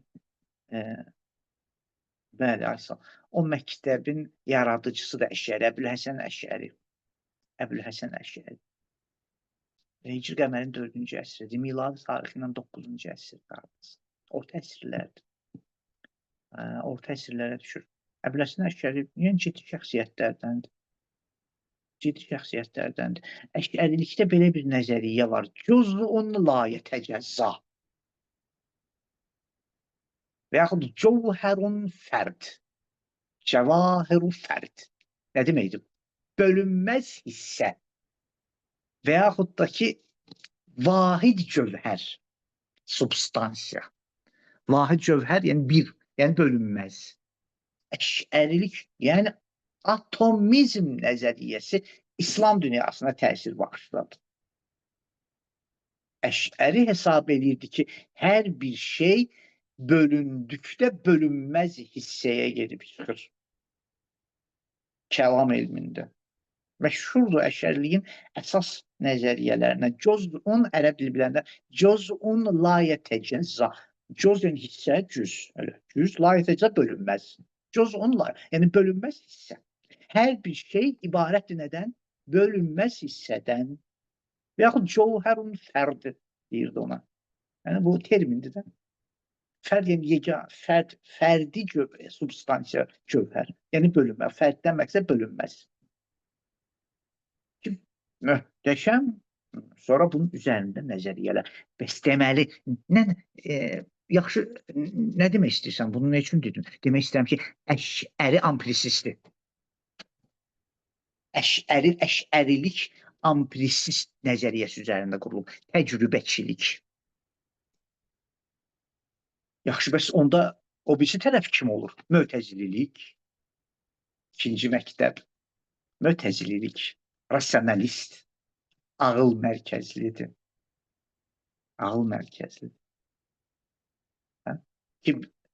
bəli, Aysel. O məktəbin yaradıcısı da Əşəri, Əbülhəsən Əşəri. Əbülhəsən Əşəri. Hicri qəmərin 4-cü əsridir. Miladi tarixi ilə 9-cu əsrdir. Orta əsrlərdir. Orta əsrlərə düşür. Əbülhəsən Əşəri yəni ciddi şəxsiyyətlərdəndir. Ciddi şəxsiyyətlərdəndir. Əşərilikdə belə bir nəzəriyyə var. Cüz'un la yetəcəzza. Və yaxud cəvhərun fərd. Cəvahiru fərd. Nə deməkdir? Bölünməz hissə. Və yaxud da ki, vahid cövhər. Substansiya. Vahid cövhər, yəni bir, yəni bölünməz. Əşərilik, yəni atomizm nəzəriyyəsi İslam dünyasına təsir bağışladı. Əşəri hesab edirdi ki, hər bir şey bölündükdə bölünməz hissəyə gedib çıxır. Kəlam elmində. Məşhurdur əşəriliyin əsas nəzəriyyələrindən. Cüz'un, ərəb dili biləndə, cüz'un la yetəcəzza. Cüz yəni hissə, cüz. Cüz, la yetəcəzza bölünməz. Cüz'un la, yəni bölünməz hissə. Hər bir şey ibarətdir nədən? Bölünməz hissədən. Və yaxud cəvhərun fərd deyirdi ona. Yəni bu termindir də. Fərd yəni yeganə, fərdi substansiya cövhər. Yəni bölünməz. Fərddən məqsəd bölünməz. Möhtəşəm. Sonra bunun üzərində nəzəriyyələr. Bəs deməli, yaxşı, nə demək istəyirsən? Bunu nə üçün dedin? Demək istəyirəm ki, əşəri ampirisistdir. Əşərilik ampirisist nəzəriyyəsi üzərində qurulub. Təcrübəçilik. Yaxşı, bəs onda o birisi tərəf kim olur? Mötəzililik. İkinci məktəb. Mötəzililik. Rasionalist. Ağıl mərkəzlidir. Ağıl mərkəzlidir.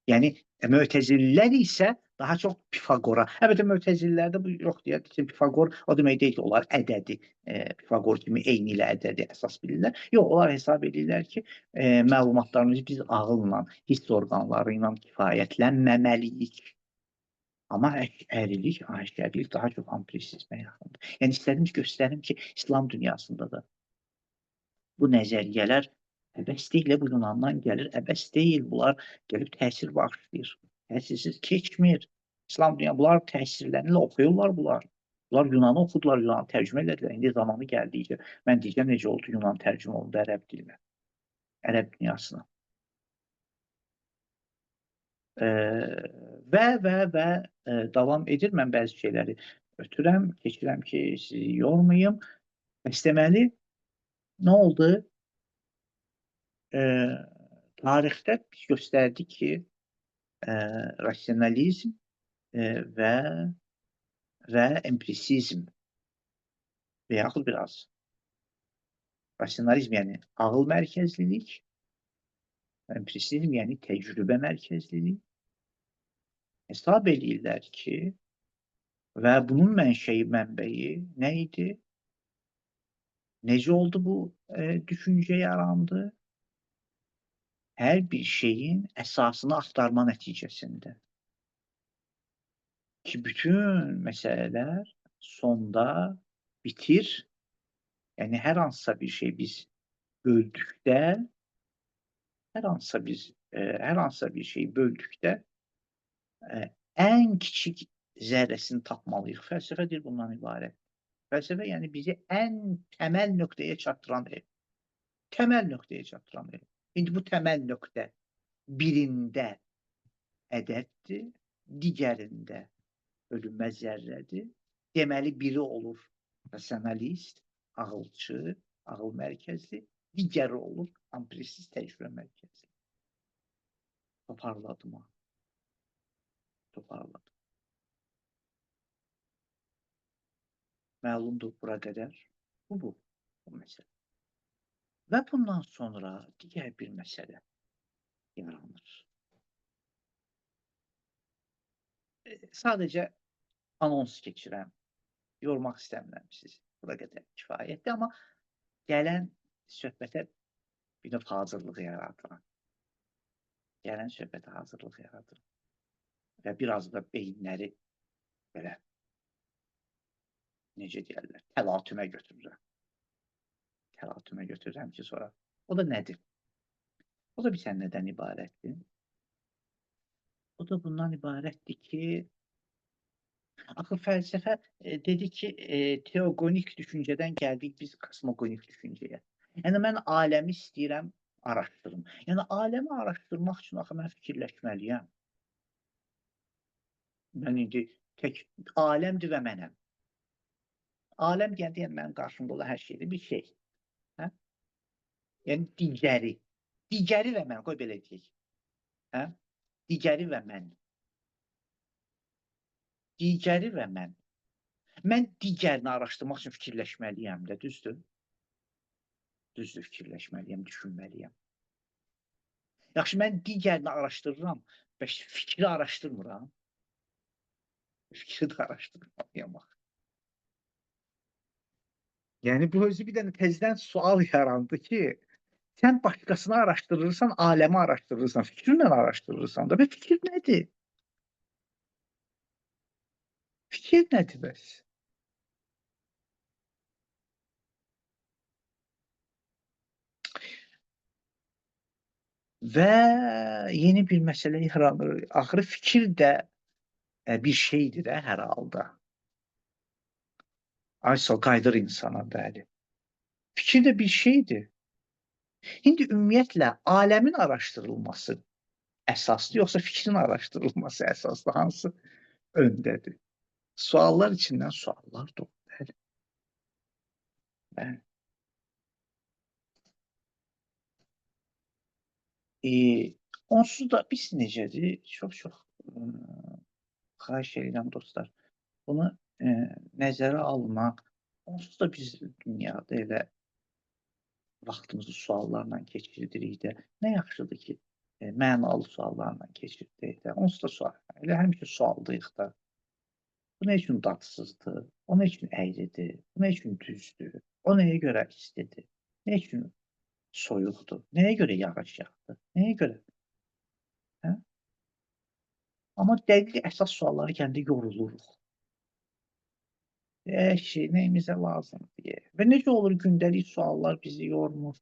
Yəni, mötəzililər isə daha çox Pifagora. Əlbəttə, mötəzililərdə bu yox deyək ki, Pifagor o demək deyil ki, onlar ədədi, Pifagor kimi eyni ilə ədədi əsas bilirlər. Yox, onlar hesab edirlər ki, məlumatlarımızı biz ağılla, hiss orqanları ilə kifayətlənməməliyik. Amma əşərilik daha çox ampirisizmə yaxındır. Yəni, istədim göstərim ki, İslam dünyasında da bu nəzəriyyələr əbəs deyil, bu Yunandan gəlir, əbəs deyil, bunlar gəlib təsir bağışlayır. Təsirsiz keçmir. İslam dünya, bunlar təsirlərini oxuyurlar bunlar. Bunlar Yunanı oxudular, Yunanı tərcümə edilər. İndi zamanı gəldikcə, mən deyəcəm necə oldu Yunan tərcümə olundu ərəb dilinə, ərəb dünyasına. Və davam edir, mən bəzi şeyləri ötürəm, keçirəm ki, sizi yormayım. Bəs deməli, nə oldu? Tarixdə biz göstərdik ki, rasionalizm və empirisizm və yaxud biraz rasionalizm, yəni ağıl mərkəzlilik, empirisizm, yəni təcrübə mərkəzlilik hesab edirlər ki, və bunun mənbəyi nə idi? Necə oldu bu düşüncə yarandı? Hər bir şeyin əsasını axtarma nəticəsində ki, bütün məsələlər sonda bitir. Yəni hər hansısa bir şey biz böldükdə, hər hansısa bir şeyi böldükdə ən kiçik zərrəsini tapmalıyıq. Fəlsəfə deyir bundan ibarət. Fəlsəfə yəni bizi ən təməl nöqtəyə çatdıran elm. Təməl nöqtəyə çatdıran elm. İndi bu təməl nöqtə birində ədəddir, digərində bölünməz zərrədir. Deməli biri olur rasionalist, ağılçı, ağıl mərkəzli, digəri olur ampresiz təcrübə mərkəzli. Toparladım ha. Toparladım. Məlumdur bura qədər. Bu məsələ. Və bundan sonra digər bir məsələ yaranır. Sadəcə anons keçirəm. Yormaq istəmirəm sizi. Bura qədər kifayətdir, amma gələn söhbətə bir növ hazırlıq yaradıram. Gələn söhbətə hazırlıq yaradıram. Və biraz da beyinləri belə, necə deyərlər, təlatümə götürürəm. Təlatümə götürürəm ki, sonra o da nədir? O da bir sən nədən ibarətdir? O da bundan ibarətdir ki, axı fəlsəfə dedi ki, teogonik düşüncədən gəldik biz kosmogonik düşüncəyə. Yəni mən aləmi istəyirəm araşdırım. Yəni aləmi araşdırmaq üçün axı mən fikirləşməliyəm. Mən indi tək aləmdir və mənəm. Aləm deyəndə yəni mənim qarşımda olan hər şeydir, bir şey. Hə? Yəni digəri və mən, qoy belə deyək. Hə? Digəri və mən. Digəri və mən. Mən digərini araşdırmaq üçün fikirləşməliyəm də, düzdür? Düzdür, fikirləşməliyəm, düşünməliyəm. Yaxşı, mən digərini araşdırıram, bəs fikri araşdırmıram. Fikri də araşdırmalıyam. Yəni bu özü bir dənə təzədən sual yarandı ki, sən başqasını araşdırırsan, aləmi araşdırırsan, fikirlə araşdırırsan da. Və fikir nədir? Fikir nədir bəs? Və yeni bir məsələ yaranır. Axırı fikir də bir şeydir də hər halda. Aysa qayıdır insana, bəli. Fikir də bir şeydir. İndi ümumiyyətlə aləmin araşdırılması əsaslı, yoxsa fikrin araşdırılması əsaslı, hansı öndədir? Suallar içindən suallar doğur. Bəli. Onsuz da biz necədir? Çox xahiş edirəm dostlar. Bunu nəzərə almaq. Onsuz da biz dünyada elə vaxtımızı suallarla keçirdirik də. Nə yaxşıdır ki, mənalı suallarla keçirdik də. Onsuz da sual. Elə həmişə sualdayıq da. Bu nə üçün dadsızdır? O nə üçün əyridir? Bu nə üçün düzdür? O nəyə görə istidir? Nə üçün soyuqdur? Nəyə görə yağış yağdı? Nəyə görə? Hə? Amma dəqiq əsas sualları gəndə yoruluruq. Şey, nəyimizə lazımdır? Və necə olur gündəlik suallar bizi yormur,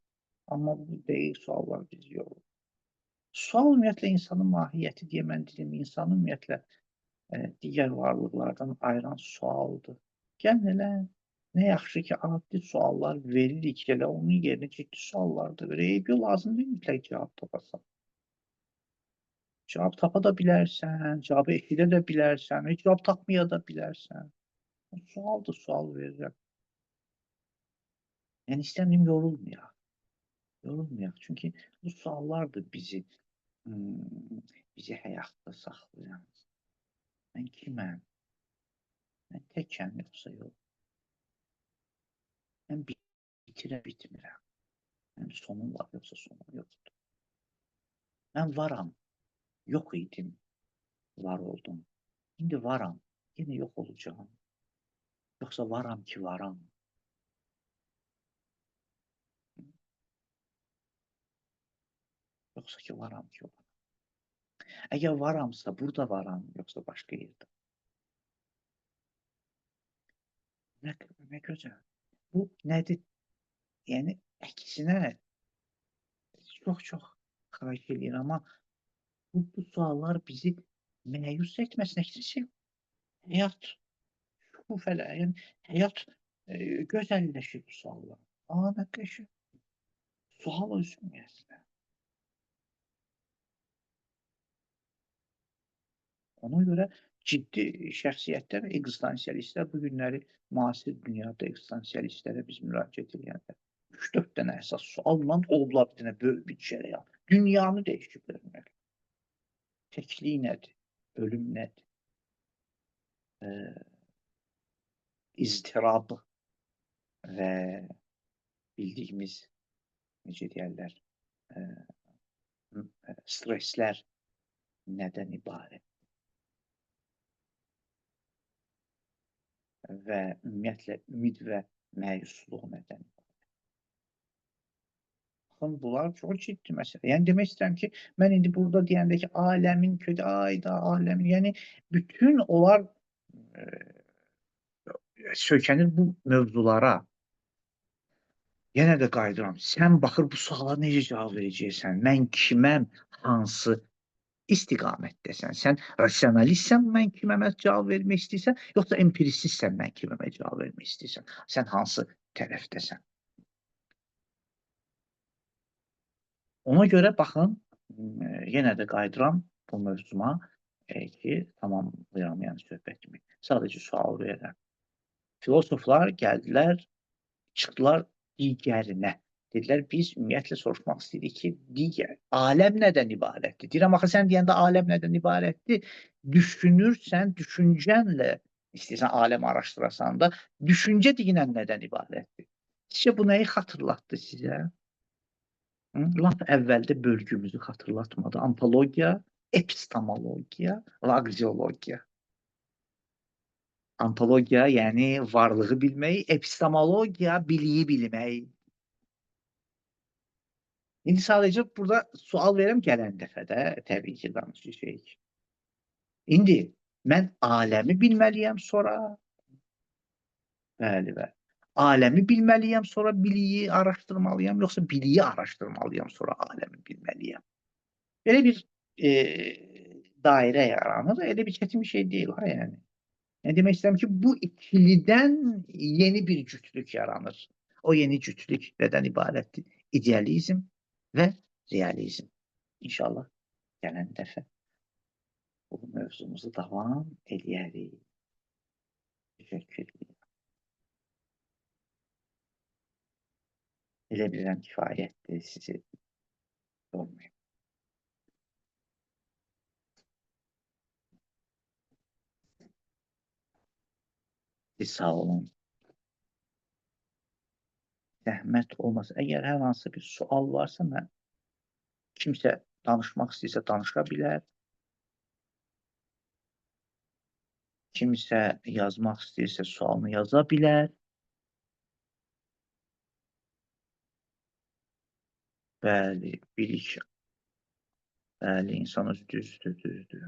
amma bu dəqiq suallar bizi yorur. Sual ümumiyyətlə insanın mahiyyəti deyə mən deyim, insanın ümumiyyətlə digər varlıqlardan ayıran sualdır. Gəlin elə, nə yaxşı ki, adi suallar veririk, elə onun yerinə ciddi suallar da verək. Lazım deyil mütləq cavab tapasan. Cavab tapa da bilərsən, cavabı eşidə də bilərsən, cavab tapmaya da bilərsən. Sualdır, sual verirəm. Yəni istəmirəm yorulmayaq. Yorulmayaq. Çünki bu suallardır bizi həyatda saxlayan. Mən kiməm? Mən təkəm yoxsa yox? Mən bitmirəm. Mənim sonum var yoxsa sonum yoxdur? Mən varam, yox idim, var oldum. İndi varam, yenə yox olacağam. Yoxsa varam ki, varam. Yoxsa ki, varam ki, varam. Əgər varamsa, burada varam, yoxsa başqa yerdə. Nə gözəl. Bu nədir? Yəni əksinə çox-çox xahiş eləyirəm, amma bu suallar bizi məyus etməsin, əksinə həyat şükufelər, yəni həyat gözəlləşir bu suallar. A, nə qəşəng. Sual özü ümumiyyətlə. Ona görə ciddi şəxsiyyətlər, ekzistensialistlər bu günləri müasir dünyada ekzistensialistlərə biz müraciət edəndə 3-4 dənə əsas sualla olublar bir dənə böyük bir cərəyan. Dünyanı dəyişiblər ümumiyyətlə. Təklik nədir? Ölüm nədir? İztirab və bildiyimiz, necə deyərlər, stresslər nədən ibarət və ümumiyyətlə ümid və məyusluq nədən ibarət? Baxın, bunlar çox ciddi məsələ. Yəni demək istəyirəm ki, mən indi burada deyəndə ki, aləmin kötü, ayda aləmin, yəni bütün onlar söykənir bu mövzulara. Yenə də qayıdıram. Sən baxır bu suala necə cavab verəcəksən? Mən kiməm? Hansı istiqamətdəsən? Sən rasionalistsən, mən kimə cavab vermək istəyirsən, yoxsa empiristsən, mən kimə cavab vermək istəyirsən? Sən hansı tərəfdəsən? Ona görə baxın, yenə də qayıdıram bu mövzuma ki, tamamlayıram yəni söhbətimi. Sadəcə sual verirəm. Filosoflar gəldilər, çıxdılar digərinə. Dedilər, biz ümumiyyətlə soruşmaq istəyirik ki, aləm nədən ibarətdir? Deyirəm, axı sən deyəndə aləm nədən ibarətdir? Düşünürsən, düşüncənlə istəyirsən aləm araşdırasan da, düşüncə deyilən nədən ibarətdir? Sizcə bu nəyi xatırlatdı sizə? Lap əvvəldə bölgümüzü xatırlatmadı. Ontologiya, epistemologiya və aksiologiya. Ontologiya, yəni varlığı bilmək, epistemologiya, biliyi bilmək. İndi sadəcə burada sual verirəm gələn dəfə də təbii ki, danışacağıq. İndi mən aləmi bilməliyəm sonra. Bəli, bəli. Aləmi bilməliyəm, sonra biliyi araşdırmalıyam, yoxsa biliyi araşdırmalıyam, sonra aləmi bilməliyəm. Belə bir dairə yaranır. Elə bir çətin bir şey deyil ha yəni. Yəni demək istəyirəm ki, bu ikilidən yeni bir cütlük yaranır. O yeni cütlük nədən ibarətdir? İdealizm və realizm. İnşallah gələn dəfə bu mövzumuzu davam eləyərik. Təşəkkür edirəm. Elə bilirəm kifayətdir, sizi sormayım. Siz sağ olun. Zəhmət olmasa, əgər hər hansı bir sual varsa, mən kimsə danışmaq istəyirsə danışa bilər. Kimsə yazmaq istəyirsə sualını yaza bilər. Bəli, bilik. Bəli, insan özü düzdür.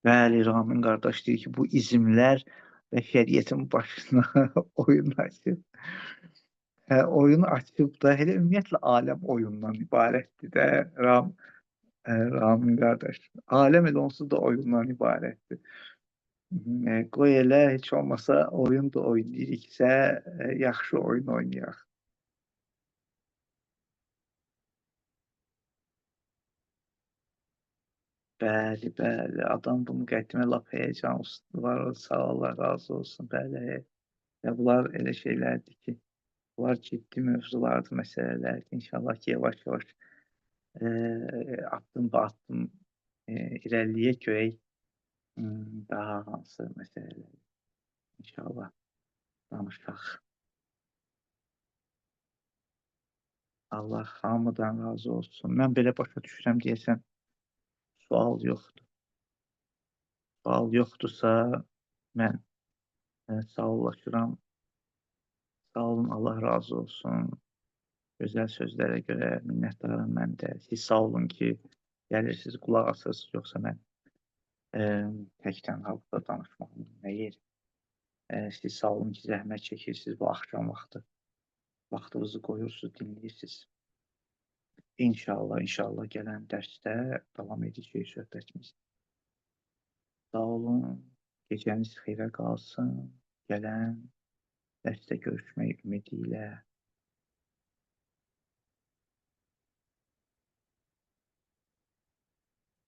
Bəli, Ramin qardaş deyir ki, bu izmlər bəşəriyyətin başına oyun açıb. Oyun açıb da, elə ümumiyyətlə aləm oyundan ibarətdir də, Ramin qardaş. Aləm elə onsuz da oyundan ibarətdir. Qoy elə heç olmasa oyun da oynayırıqsə, yaxşı oyun oynayaq. Bəli, bəli. Adam bu müqəddimə lap həyəcan var. Sağ ol, Allah razı olsun. Bəli. Ya bunlar elə şeylərdir ki, bunlar ciddi mövzulardır, məsələlərdir. İnşallah ki, yavaş-yavaş addım-ba-addım irəliləyək görək daha hansı məsələlər. İnşallah danışaq. Allah hamıdan razı olsun. Mən belə başa düşürəm deyəsən, sual yoxdur. Sual yoxdursa, mən sağollaşıram. Sağ olun, Allah razı olsun. Gözəl sözlərə görə minnətdaram mən də. Siz sağ olun ki, gəlirsiniz, qulaq asırsınız. Yoxsa mən tək tənha burada danışmağımın nə yeri? Siz sağ olun ki, zəhmət çəkirsiniz bu axşam vaxtı. Vaxtınızı qoyursunuz, dinləyirsiniz. İnşallah, inşallah gələn dərsdə davam edəcəyik söhbətimiz. Sağ olun, gecəniz xeyrə qalsın. Gələn dərsdə görüşmək ümidi ilə.